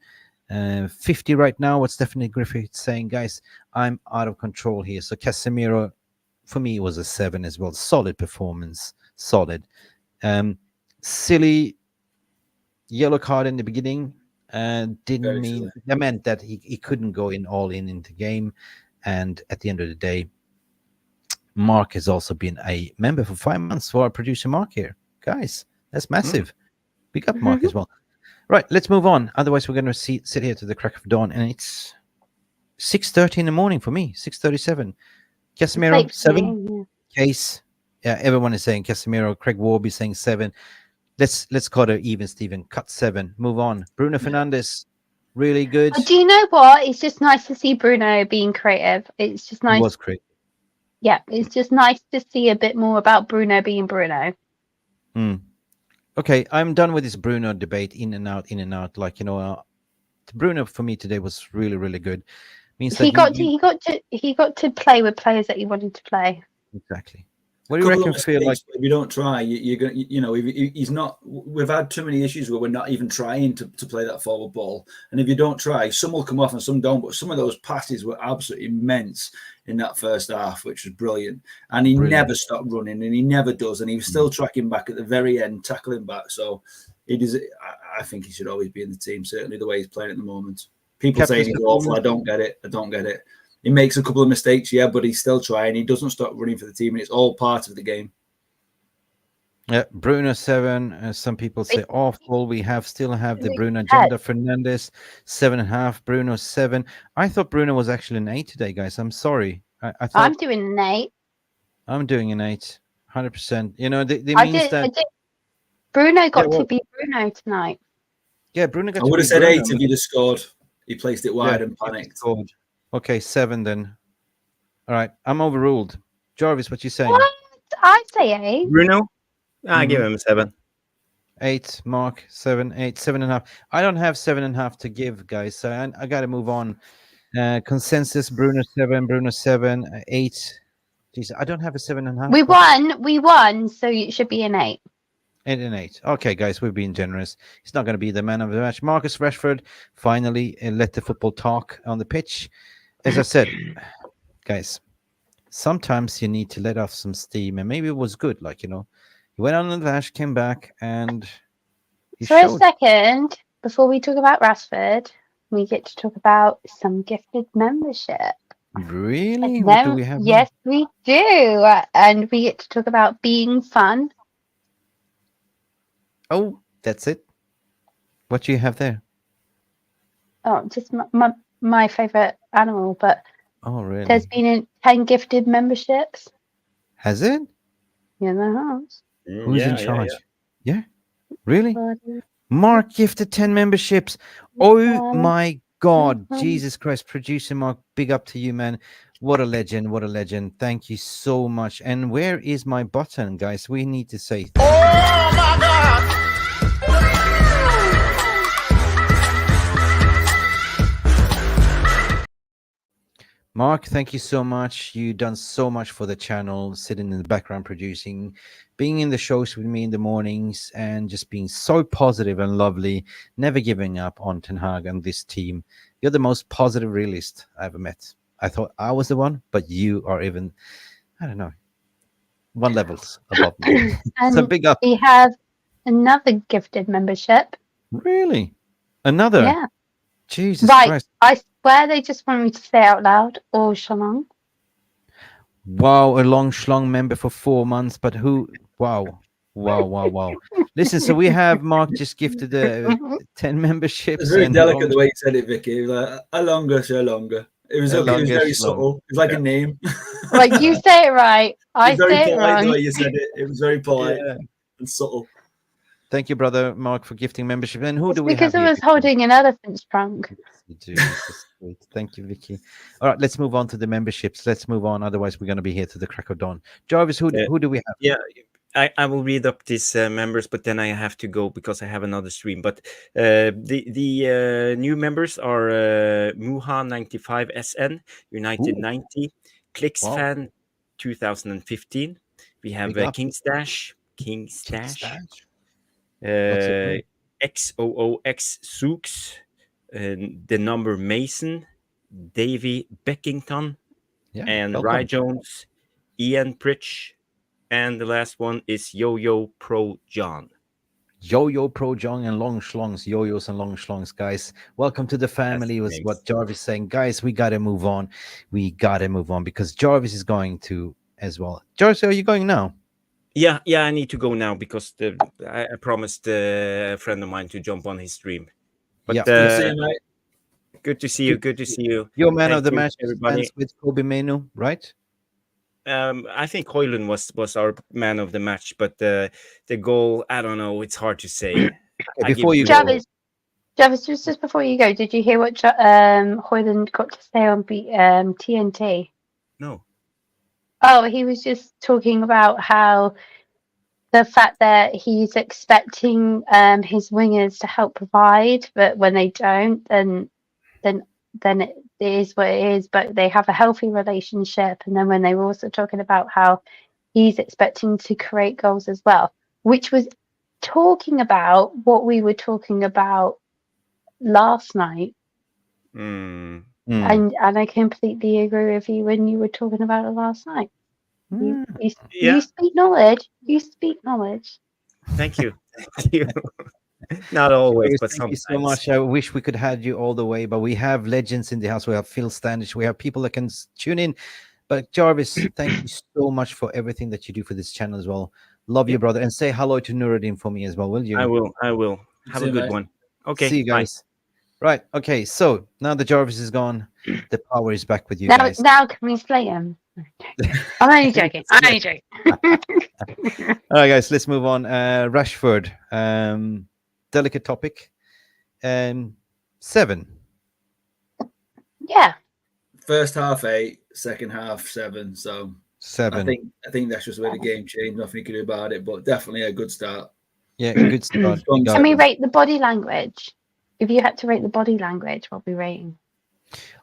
50 right now. What's Stephanie Griffith saying, guys? I'm out of control here. So Casemiro, for me, was a 7 as well. Solid performance. Solid. Silly yellow card in the beginning. Didn't mean that meant that he couldn't go in all in the game. And at the end of the day, Mark has also been a member for 5 months for our producer Mark here. Guys, that's massive. Big up Mark as well. Right, let's move on. Otherwise, we're going to sit here to the crack of dawn. And it's 6:30 in the morning for me, 6:37. Casemiro, 7. Case. Yeah, everyone is saying Casemiro. Craig Warby saying 7. Let's call it even, Stephen. Cut 7. Move on. Bruno Fernandes, really good. Do you know what? It's just nice to see Bruno being creative. It's just nice. He was creative. Yeah, it's just nice to see a bit more about Bruno being Bruno. Okay, I'm done with this Bruno debate. In and out. Like, Bruno for me today was really, really good. Means he got to play with players that he wanted to play. Exactly. What do you reckon? Feel like if you don't try, you're going. He's not. We've had too many issues where we're not even trying to play that forward ball. And if you don't try, some will come off and some don't. But some of those passes were absolutely immense in that first half, which was brilliant. And he never stopped running, and he never does. And he was still tracking back at the very end, tackling back. So it is. I think he should always be in the team. Certainly the way he's playing at the moment. People saying he's awful. I don't get it. He makes a couple of mistakes, yeah, but he's still trying. He doesn't stop running for the team, and it's all part of the game. Yeah, Bruno 7. Some people say awful. We still have the Bruno agenda. Fernandes 7.5. Bruno 7. I thought Bruno was actually an 8 today, guys. I'm sorry. I thought I'm doing an 8. I'm doing an 8. 100%. Bruno got to be Bruno tonight. Yeah, Bruno got. I would have said 8 if he'd have scored. He placed it wide and panicked. Okay, 7 then. All right, I'm overruled. Jarvis, what you saying? What? I say 8. Bruno? I give him a 7. 8. Mark 7, 8, 7.5. I don't have 7.5 to give, guys. So I got to move on. Consensus: Bruno 7, Bruno 7, 8. Jeez, I don't have a 7.5. We won, so it should be an 8. 8 and 8. Okay, guys, we're being generous. He's not going to be the man of the match. Marcus Rashford finally let the football talk on the pitch. As I said, guys, sometimes you need to let off some steam, and maybe it was good. Like, he went on the dash, came back, and for a second, before we talk about Rashford, we get to talk about some gifted membership. Really? What do we have? Yes, we do. And we get to talk about being fun. Oh, that's it. What do you have there? Oh, just my favorite animal, but really? There's been 10 gifted memberships. Has it? Yeah, there has. Who's in charge? Yeah. Really? Mark gifted 10 memberships. Oh my God. Jesus Christ. Producer Mark, big up to you, man. What a legend. What a legend. Thank you so much. And where is my button, guys? We need to say Oh my God. Mark, thank you so much. You've done so much for the channel, sitting in the background producing, being in the shows with me in the mornings, and just being so positive and lovely, never giving up on Ten Hag and this team. You're the most positive realist I ever met. I thought I was the one, but you are even, I don't know, 1 level above me. So big up. We have another gifted membership. Really? Another? Yeah. Jesus Christ. I swear they just want me to say out loud, Schlong. Wow, a long schlong member for 4 months, but who? Wow. Listen, so we have Mark just gifted 10 memberships. It's very delicate the way he said it, Vicky. It was like, a longer, so longer. It was very subtle. It was like a name. Like, you say it right. I say it wrong. The way you said it. It was very polite and subtle. Thank you, brother Mark, for gifting membership. And who do we have? Because I was holding an elephant's trunk. You do. Thank you, Vicky. All right, let's move on to the memberships. Let's move on. Otherwise, we're going to be here to the crack of dawn. Jarvis, who do we have? Yeah, I will read up these members, but then I have to go because I have another stream. But the new members are Muha95SN, United 90, Clicks Wow. Fan 2015. We have Big up. King Stash, What's it called? XOOX Sooks, the number Mason, Davy Beckington, Yeah, and welcome. Rye Jones, Ian Pritch, and the last one is Yo-Yo Pro John. Yo-Yo Pro John and Long Schlongs, Yo-Yos and Long Schlongs, guys. Welcome to the family, was names. what Jarvis saying. Guys, we got to move on. We got to move on because Jarvis is going to as well. Jarvis, are you going now? Yeah, I need to go now because I promised a friend of mine to jump on his stream. But Yeah. good to see you. Good to see you. Your man Thank of the you, match everybody. stands with Kobbie Mainoo, right? I think Hoyland was our man of the match, but the goal, I don't know. It's hard to say. Before you go, Jarvis, just before you go, did you hear what Hoyland got to say on TNT? No. Oh, he was just talking about how the fact that he's expecting his wingers to help provide, but when they don't, then it is what it is. But they have a healthy relationship, and then when they were also talking about how he's expecting to create goals as well, which was talking about what we were talking about last night. And I completely agree with you when you were talking about it last night. You speak knowledge. You speak knowledge. Thank you. Thank you. Not always, but thank sometimes. you so much. I wish we could have you all the way, but we have legends in the house. We have Phil Standish. We have people that can tune in. But Jarvis, thank you so much for everything that you do for this channel as well. Love you, brother. And say hello to Nuruddin for me as well, will you? I will. Have a good one. Okay. See you guys. Bye. Right. Okay. So now that Jarvis is gone, the power is back with you now, guys. Now can we play him? I'm only joking. All right, guys, let's move on. Rashford, delicate topic. 7. Yeah. First half 8, second half 7. So 7. I think that's just where the game changed. Nothing you can do about it, but definitely a good start. Yeah, good start. Can we rate the body language? If you had to rate the body language, what are we rating?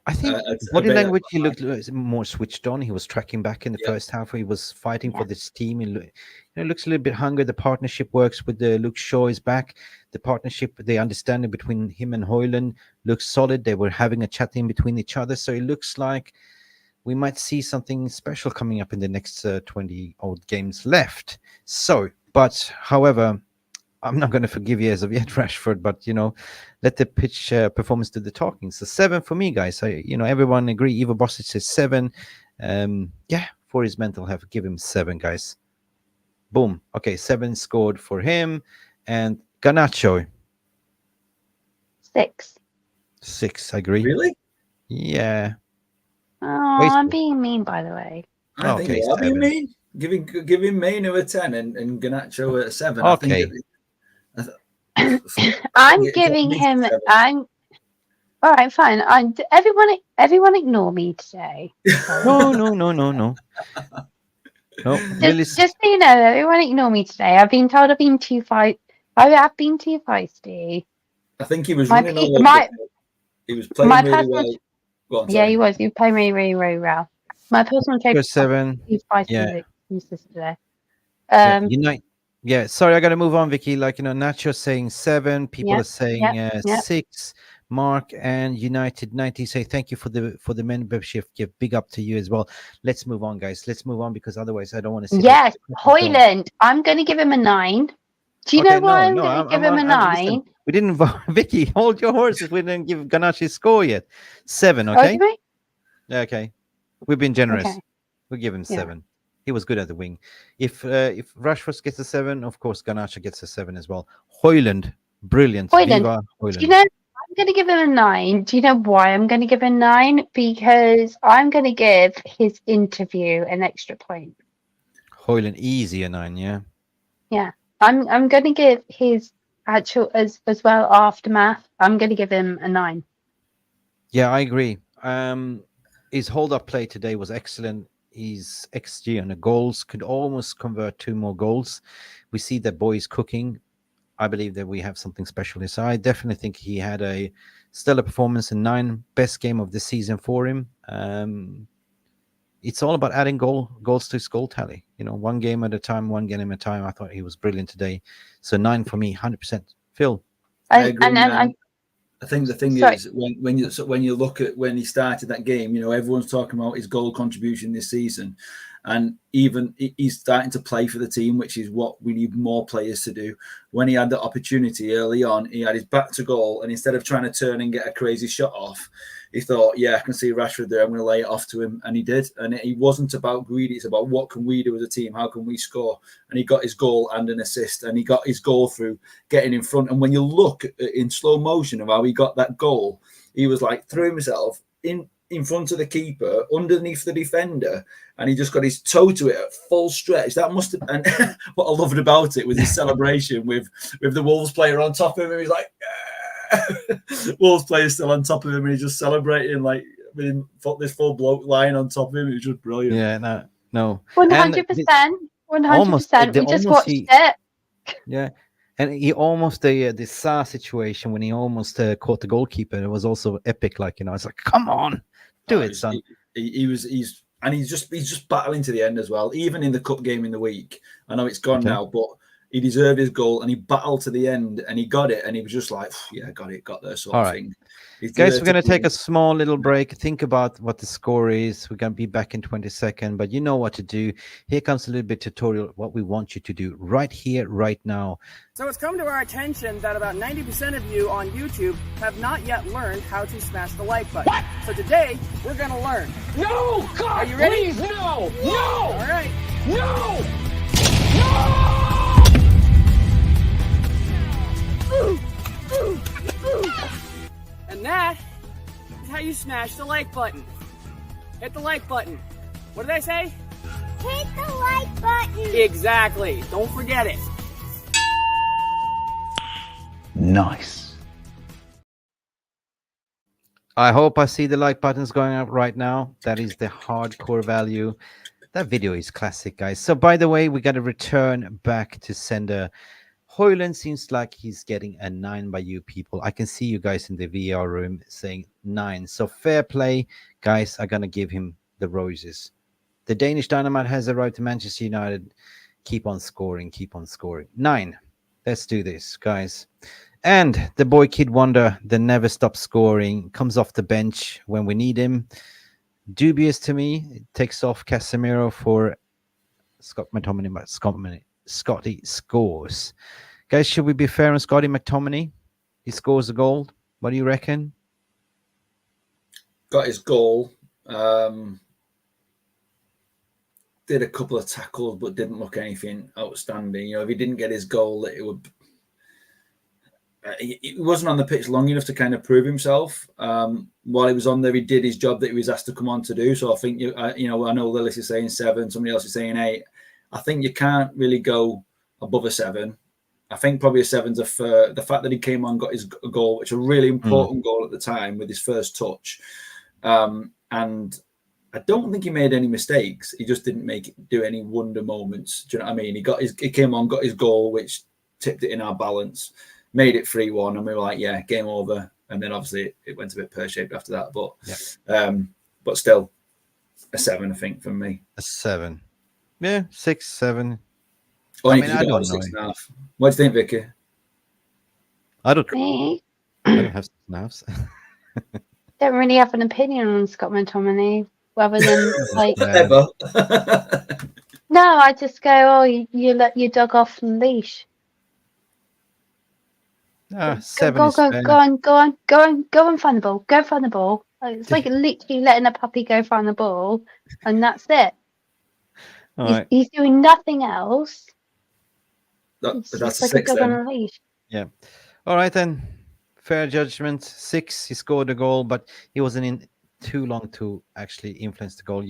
I think body language, he looked more switched on. He was tracking back in the first half. He was fighting for this team. He looks a little bit hungry. The partnership works with the Luke Shaw is back. The partnership, the understanding between him and Hoyland looks solid. They were having a chat in between each other. So it looks like we might see something special coming up in the next 20 odd games left. So, but however, I'm not going to forgive you as of yet, Rashford, but, let the pitch performance do the talking. So 7 for me, guys. Everyone agree. Ivo Bosic says 7. For his mental health, give him 7, guys. Boom. Okay, 7 scored for him. And Garnacho. 6. 6, I agree. Really? Yeah. Oh, I'm being mean, by the way. I think you are being mean. Giving Mainoo a 10 and Garnacho a 7. Okay. I'm giving him. I'm all right. Fine. Everyone, ignore me today. No. Just so you know, everyone ignore me today. I've been told I've been too I have been too feisty. I think he was running he was playing really well. Go on, he was. He was playing really, really well. My personal favorite 7. He's feisty today. Sorry, I gotta move on, Vicky. Nacho saying 7, people are saying 6. Mark and United 90 say thank you for the membership. Give big up to you as well. Let's move on, guys. Let's move on because otherwise I don't want to see. Yes, Hoyland. I'm going to give him a 9. Do you know why I'm going to give him a 9? Listen, we didn't vote. Vicky, hold your horses. We didn't give Garnacho a score yet. 7, okay? Okay. We've been generous. Okay. We'll give him 7. He was good at the wing. If Rashford gets a 7, of course Garnacho gets a 7 as well. Hoyland, brilliant. Hoyland. Hoyland. Do you know, I'm going to give him a 9. Do you know why I'm going to give him a 9? Because I'm going to give his interview an extra point. Hoyland, easy a 9, yeah. Yeah, I'm going to give his actual as well aftermath. I'm going to give him a 9. Yeah, I agree. His hold-up play today was excellent. his XG on the goals, could almost convert 2 more goals. We see that boy is cooking. I believe that we have something special here. So I definitely think he had a stellar performance in 9, best game of the season for him. It's all about adding goals to his goal tally. You know, 1 game at a time, 1 game at a time. I thought he was brilliant today. So 9 for me, 100%. Phil? I agree, man. I think the thing Sorry. is when you look at when he started that game, you know, everyone's talking about his goal contribution this season, and even he's starting to play for the team, which is what we need more players to do. When he had the opportunity early on, he had his back to goal, and instead of trying to turn and get a crazy shot off, he thought, yeah, I can see Rashford there, I'm going to lay it off to him, and he did. And he wasn't about greedy, it's about what can we do as a team, how can we score? And he got his goal and an assist, and he got his goal through getting in front. And when you look in slow motion of how he got that goal, he was like threw himself in front of the keeper, underneath the defender, and he just got his toe to it at full stretch. That must have, and what I loved about it was his celebration with the Wolves player on top of him. He's like, Wolves player still on top of him, and he's just celebrating like with him, this full bloke lying on top of him. It was just brilliant. Yeah, no. 100%. 100%. We just watched it. Yeah. And he almost the Sa situation when he almost caught the goalkeeper. It was also epic. Like, you know, it's like, come on, do it, son. He's just battling to the end as well. Even in the cup game in the week, I know it's gone now, but he deserved his goal and he battled to the end and he got it. And he was just like, yeah, got there, sort of thing. Guys, we're going to take a small little break. Think about what the score is. We're going to be back in 20 seconds, but you know what to do. Here comes a little bit tutorial, what we want you to do right here, right now. So it's come to our attention that about 90% of you on YouTube have not yet learned how to smash the like button. What? So today, we're going to learn. No! God, are you ready? Please, no! No! All right. No! No! And that is how you smash the like button. Hit the like button. What did I say? Hit the like button. Exactly. Don't forget it. Nice. I hope I see the like buttons going up right now. That is the hardcore value. That video is classic, guys. So by the way, we got to return back to sender. Højlund seems like he's getting a 9 by you people. I can see you guys in the VR room saying 9. So fair play, guys. I'm going to give him the roses. The Danish Dynamite has arrived to Manchester United. Keep on scoring. Keep on scoring. 9. Let's do this, guys. And the boy Kid Wonder, the never stop scoring, comes off the bench when we need him. Dubious to me. It takes off Casemiro for Scott McTominay, but Scotty scores. Guys, should we be fair on Scotty McTominay? He scores a goal. What do you reckon? Got his goal. Did a couple of tackles, but didn't look anything outstanding. You know, if he didn't get his goal, it would. He wasn't on the pitch long enough to kind of prove himself. While he was on there, he did his job that he was asked to come on to do. So I think I know Lillis is saying 7, somebody else is saying 8. I think you can't really go above a 7. I think probably a 7's the fact that he came on, got his goal, which was a really important goal at the time with his first touch. And I don't think he made any mistakes. He just didn't do any wonder moments. Do you know what I mean? He came on, got his goal, which tipped it in our balance, made it 3-1, and we were like, yeah, game over. And then obviously it went a bit pear-shaped after that. But still a 7, I think, from me. A 7. Yeah, 6, 7. I don't know. 6.5. What do you think, Vicky? I don't have 6.5. Don't really have an opinion on Scott McTominay, rather than like. Ever. No, I just go, oh, you let your dog off the leash. 7. Go on, find the ball. Go find the ball. It's like literally letting a puppy go find the ball, and that's it. He's doing nothing else. That's just a like 6 a dog on then. a leash. Yeah. All right then. Fair judgment. 6. He scored a goal, but he wasn't in too long to actually influence the goal.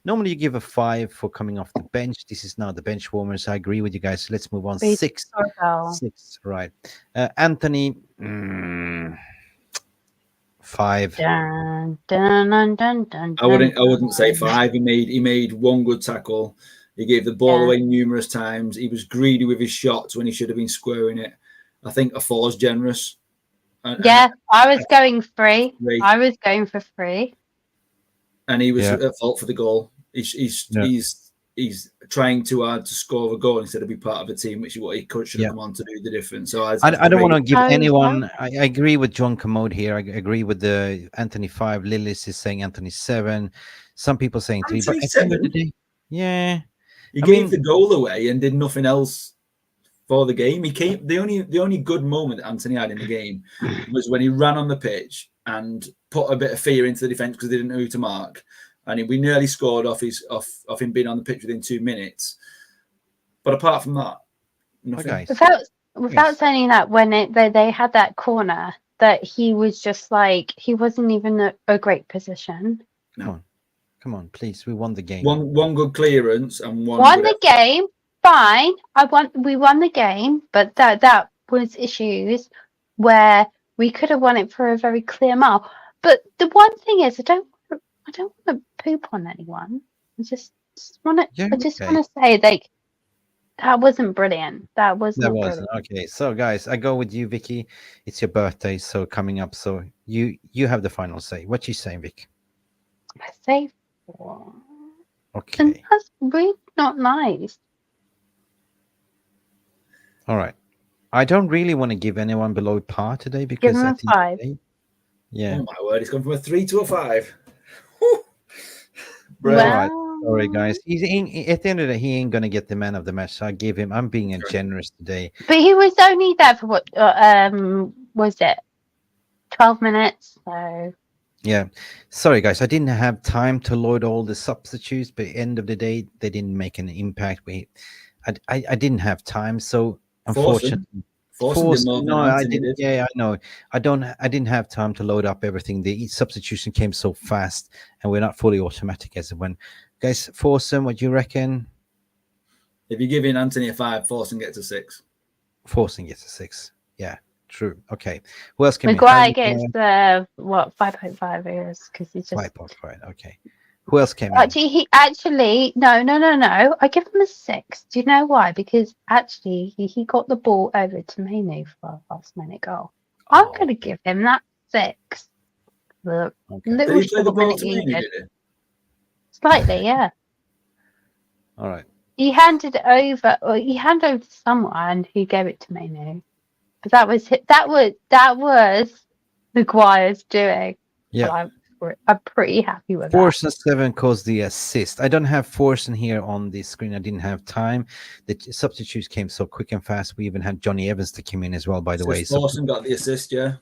Normally you give a 5 for coming off the bench. This is now the bench warmers. I agree with you guys. So let's move on. 6. 6. Right. Anthony. 5. Dun, dun, dun, dun, dun, I wouldn't say dun. 5. He made one good tackle. He gave the ball Yeah. away numerous times. He was greedy with his shots when he should have been squaring it. I think a 4 is generous. Yeah, I was going 3. 3. I was going for 3. And he was Yeah. at fault for the goal. He's trying too hard to score a goal instead of be part of a team, which is what he should have come on to do the difference. So I don't want to give Oh, anyone. I agree with John Commode here. I agree with the Anthony 5. Lillis is saying Anthony 7. Some people saying 3. But at the end of the day, yeah, he gave the goal away and did nothing else for the game. He came. The only good moment that Anthony had in the game was when he ran on the pitch and put a bit of fear into the defense because they didn't know who to mark. And we nearly scored off him being on the pitch within 2 minutes. But apart from that, nothing. Okay. Without saying that, when they had that corner, that he was just like, he wasn't even a great position. Come on, please. We won the game. One good clearance and one Won good the game, fine. We won the game, but that was issues where we could have won it for a very clear mile. But the one thing is, I don't want to poop on anyone. I just want to. I just want to say, like, that wasn't brilliant. That wasn't. Brilliant. Okay. So, guys, I go with you, Vicky. It's your birthday, so coming up. So you have the final say. What you saying, Vic? I say 4. Okay. And that's really not nice. All right. I don't really want to give anyone below par today because Give him a at the 5. day, yeah. Oh my word! He's gone from a 3 to a 5. Right. Sorry, guys. He's at the end of the day, he ain't gonna get the man of the match. So I give him. I'm being generous today. But he was only there for what? Was it 12 minutes? So Yeah. Sorry, guys. I didn't have time to load all the substitutes, but at the end of the day, they didn't make an impact. I didn't have time, so unfortunately. No, I didn't. Yeah, I know. I didn't have time to load up everything. The substitution came so fast, and we're not fully automatic as it went. Guys, Forsum, what do you reckon? If you're giving Anthony a 5, Forsum gets a 6. Forsum gets a 6. Yeah, true. Okay. Who else can Maguire gets 5.5 is because he's just 5.5. Okay. Who else came? Actually no. I give him a 6. Do you know why? Because actually he got the ball over to MAINO for a last-minute goal. I'm going to give him that 6. The Did he play the ball to MAINO? Slightly, yeah. All right. He handed it over, or he handed over to someone who gave it to MAINO. But that was Maguire's doing. Yeah. I'm pretty happy with Force and 7 caused the assist. I don't have Force in here on the screen. I didn't have time. The substitutes came so quick and fast. We even had Johnny Evans to come in as well, by the way. So Force got the assist, yeah.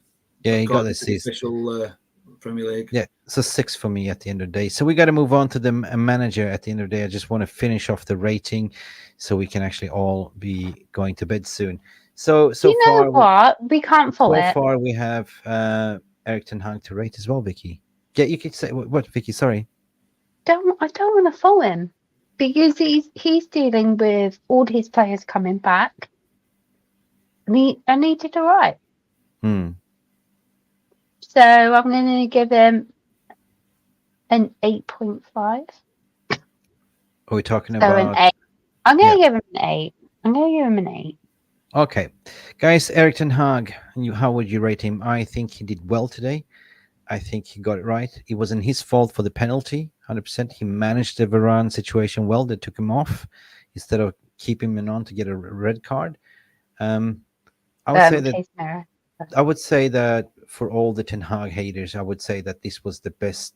Yeah, he got the assist. Official Premier League. Yeah, so 6 for me at the end of the day. So we got to move on to the manager at the end of the day. I just want to finish off the rating so we can actually all be going to bed soon. So you know far, what? We can't follow it. So far, we have Erik ten Hag to rate as well, Vicky. Yeah, you could say what, Vicky? Sorry. I don't want to follow him because he's dealing with all his players coming back, and he did all right. So I'm going to give him an 8.5. Are we talking So about an 8? I'm going to give him an 8. I'm going to give him an 8. Okay, guys, Erik ten Hag, how would you rate him? I think he did well today. I think he got it right. It wasn't his fault for the penalty, 100%. He managed the Varane situation well. They took him off instead of keeping him on to get a red card. I would say that for all the Ten Hag haters, I would say that this was the best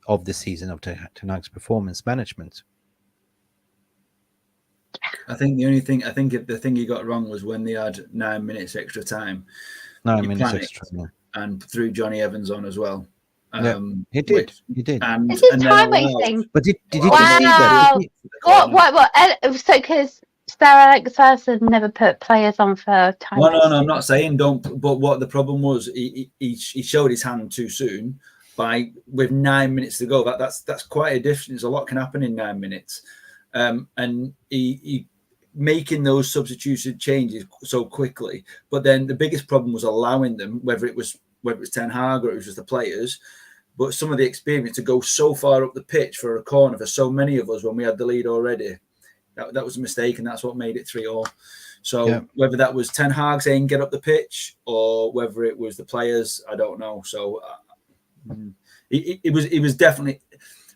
of the season of Ten Hag's performance management. I think the thing he got wrong was when they had 9 minutes extra time. 9 minutes extra. And threw Johnny Evans on as well. He did. He did. And, it's his time wasting. But did you see that? What? So because Sarah Alex Ferguson never put players on for time. No, I'm not saying don't. But what the problem was, he showed his hand too soon with 9 minutes to go. That's quite a difference. A lot can happen in 9 minutes, and he making those substituted changes so quickly. But then the biggest problem was allowing them, whether it was whether it was Ten Hag or it was just the players, but some of the experience to go so far up the pitch for a corner for so many of us when we had the lead already, that was a mistake, and that's what made it 3-3. So whether that was Ten Hag saying get up the pitch or whether it was the players, I don't know. So it was definitely,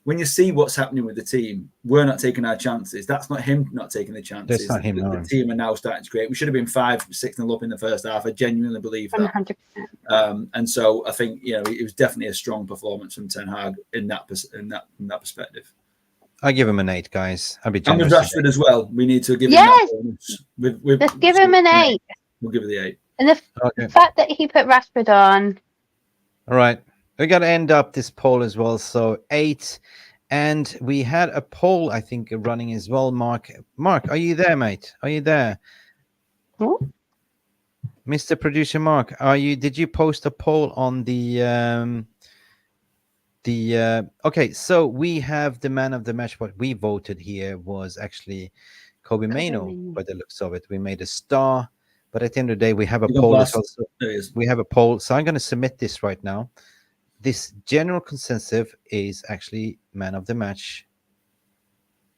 when you see what's happening with the team, we're not taking our chances. That's not him not taking the chances. That's not him. The team are now starting to create. We should have been 5-6-0 up in the first half. I genuinely believe that. 100%. And so I think it was definitely a strong performance from Ten Hag in that perspective. I give him an 8, guys. I'll be And with generous. Rashford as well, we need to give him Yes! that. Let's give him an 8. We'll give it the 8. And the fact that he put Rashford on. All right. We got to end up this poll as well. So 8. And we had a poll, I think, running as well, Mark. Mark, are you there, mate? Are you there? Huh? Mr. Producer Mark, did you post a poll on okay, so we have the man of the match. What we voted here was actually Kobbie Mainoo, by the looks of it. We made a star, but at the end of the day, we have a poll as well. So we have a poll, so I'm going to submit this right now. This general consensus is actually man of the match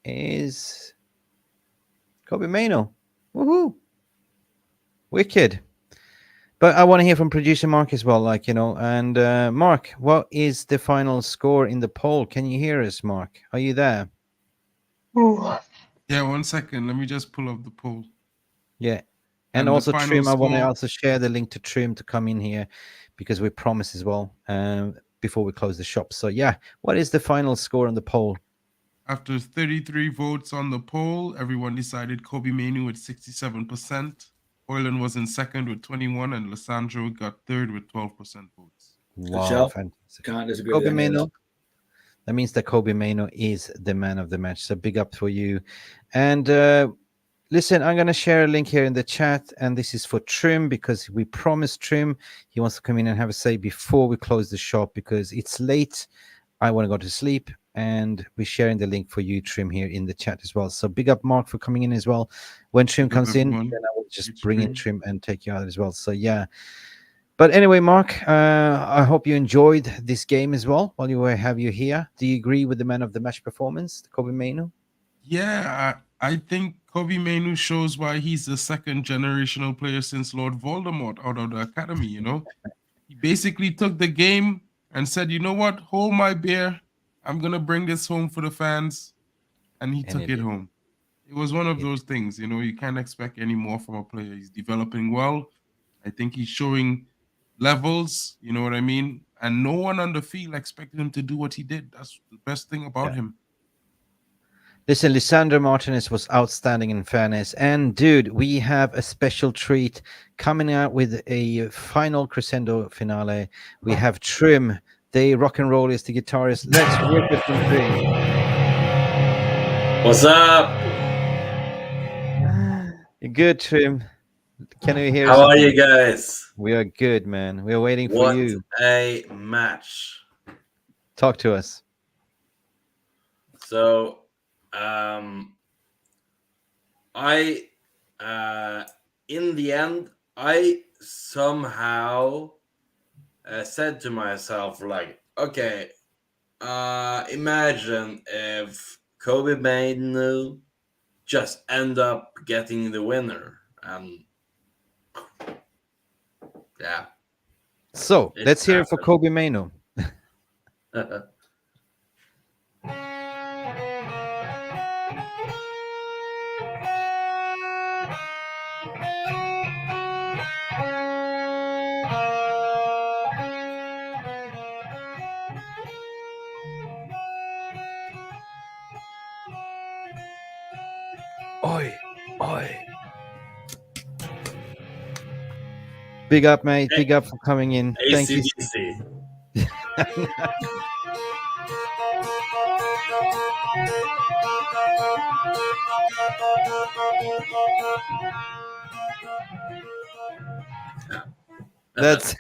is Kobbie Mainoo. Woohoo! Wicked. But I want to hear from producer Mark as well, and Mark, what is the final score in the poll? Can you hear us, Mark? Are you there? Yeah, 1 second. Let me just pull up the poll. Yeah. And also Trim, I want to also share the link to Trim to come in here because we promised as well before we close the shop. So yeah, what is the final score on the poll? After 33 votes on the poll, everyone decided Kobbie Mainoo with 67%. Hoyland was in second with 21, and Lissandro got third with 12% votes. Wow, fantastic. Kobbie Mainoo. That means that Kobbie Mainoo is the man of the match. So big up for you. And listen, I'm going to share a link here in the chat, and this is for Trim because we promised Trim he wants to come in and have a say before we close the shop because it's late. I want to go to sleep, and we're sharing the link for you, Trim, here in the chat as well. So big up, Mark, for coming in as well. When Trim comes in, then I will just bring in Trim and take you out as well. So yeah. But anyway, Mark, I hope you enjoyed this game as well while we have you here. Do you agree with the man of the match performance, Kobbie Mainoo? Yeah, I think Kobbie Mainoo shows why he's the second generational player since Lord Voldemort out of the academy, He basically took the game and said, you know what, hold my beer. I'm going to bring this home for the fans. And he took it home. It was one of those things, you can't expect any more from a player. He's developing well. I think he's showing levels, you know what I mean? And no one on the field expected him to do what he did. That's the best thing about him. Listen, Lisandro Martinez was outstanding in fairness. And dude, we have a special treat coming out with a final crescendo finale. We have Trim, the rock and rollist, the guitarist. Let's rip it from Trim. What's up? You're good, Trim. Can you hear us? How are you guys? We are good, man. We are waiting for you. What a match. Talk to us. So, in the end, I somehow said to myself, like, okay, imagine if Kobbie Mainoo just end up getting the winner. Yeah. So let's hear it for Kobbie Mainoo. Oi, oi. Big up, mate. Big up for coming in. Thank you. That's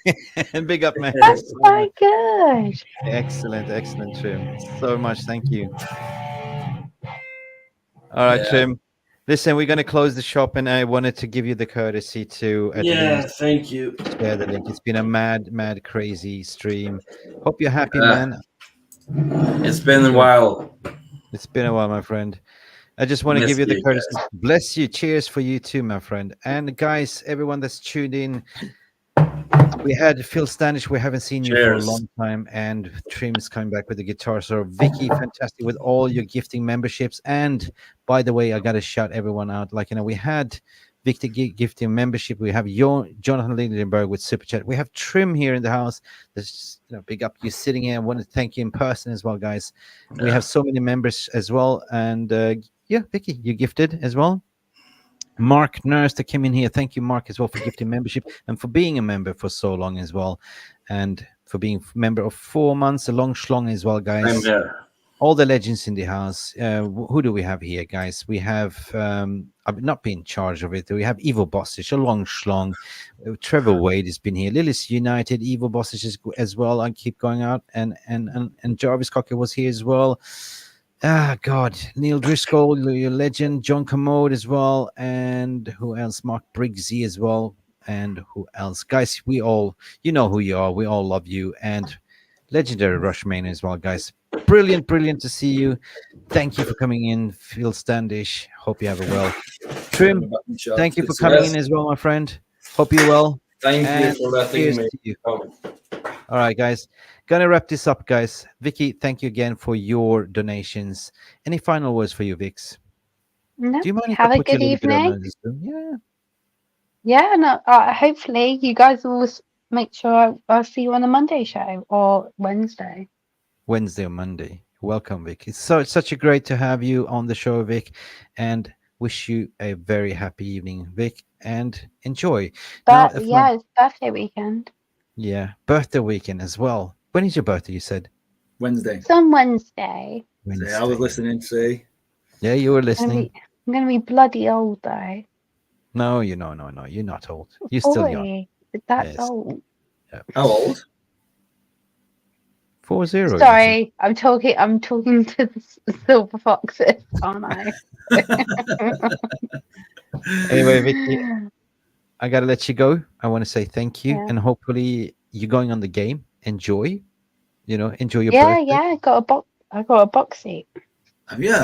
big up, man. That's so good. Excellent, excellent, Trim. So much, thank you. All right, Trim. Listen, we're going to close the shop, and I wanted to give you the courtesy to thank you. share the link. It's been a mad, crazy stream. Hope you're happy, man. It's been a while. It's been a while, my friend. I just want to give you the courtesy. Guys. Bless you. Cheers for you too, my friend. And guys, everyone that's tuned in, we had Phil Standish. We haven't seen you for a long time, and Trim's coming back with the guitar. So Vicky, fantastic with all your gifting memberships. And by the way, I got to shout everyone out. Like, we had Victor gifting membership. We have Jonathan Lindenberg with Super Chat. We have Trim here in the house. There's, big up you sitting here. I want to thank you in person as well, guys. We have so many members as well. And Vicky, you gifted as well. Mark Nurse that came in here. Thank you, Mark, as well, for gifting membership and for being a member for so long as well. And for being a member of 4 months, a long schlong as well, guys. All the legends in the house. Who do we have here, guys? We have, I've not been in charge of it. We have Evo Bossage, a long schlong. Trevor Wade has been here. Lillis United, Evo Bossage as well. I keep going out. And Jarvis Cocker was here as well. God, Neil Driscoll, your legend, John Commode as well, and who else? Mark Briggsy as well, and who else? Guys, we all, you know who you are. We all love you, and legendary Rushman as well, guys. Brilliant to see you. Thank you for coming in, Phil Standish. Hope you have a well. Trim, thank you for coming in as well, my friend. Hope you're well. Thank you for letting me. All right, guys. Gonna wrap this up, guys. Vicky, thank you again for your donations. Any final words for you, Vix? No. Do you mind if Have I a put you good little bit on evening. this Zoom? Yeah. Yeah, no. Hopefully, you guys will make sure I'll see you on the Monday show or Wednesday. Wednesday or Monday. Welcome, Vic. It's such a great to have you on the show, Vic, and wish you a very happy evening, Vic, and enjoy. But it's birthday weekend. Yeah, birthday weekend as well. When is your birthday? You said Wednesday. It's on Wednesday. I was listening. See. Yeah, you were listening. I'm gonna be bloody old though. No, you're not old. You're still young. But that's old. Yeah. How old? 40. Sorry, I'm talking to the silver foxes, aren't I? Anyway, Vicky, I gotta let you go. I want to say thank you, and hopefully you're going on the game. Enjoy, enjoy your birthday. Yeah. I got a box seat. Have you?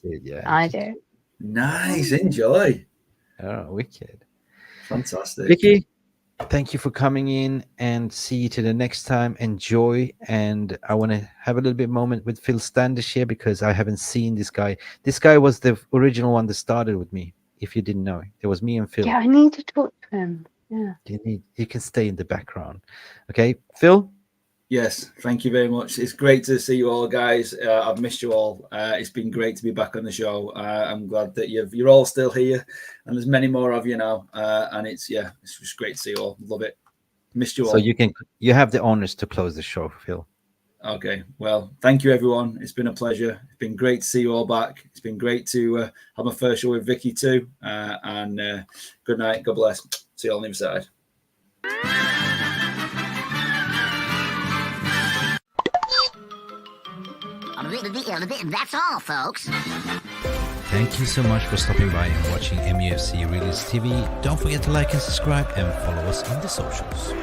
Yeah, I do. Nice. Enjoy. Oh, wicked. Fantastic. Vicky, thank you for coming in, and see you to the next time. Enjoy. And I want to have a little bit moment with Phil Standish here, because I haven't seen this guy. This guy was the original one that started with me. If you didn't know, it was me and Phil. Yeah, I need to talk to him. Yeah. You can stay in the background. Okay, Phil? Yes, thank you very much. It's great to see you all, guys. I've missed you all. It's been great to be back on the show. I'm glad that you're all still here, and there's many more of you now. And it's just great to see you all. Love it. Missed you all. So you have the honors to close the show, Phil. Okay. Well, thank you, everyone. It's been a pleasure. It's been great to see you all back. It's been great to have my first show with Vicky too. And good night. God bless. See you all on the other side. That's all, folks. Thank you so much for stopping by and watching MUFC Realist TV. Don't forget to like and subscribe, and follow us on the socials.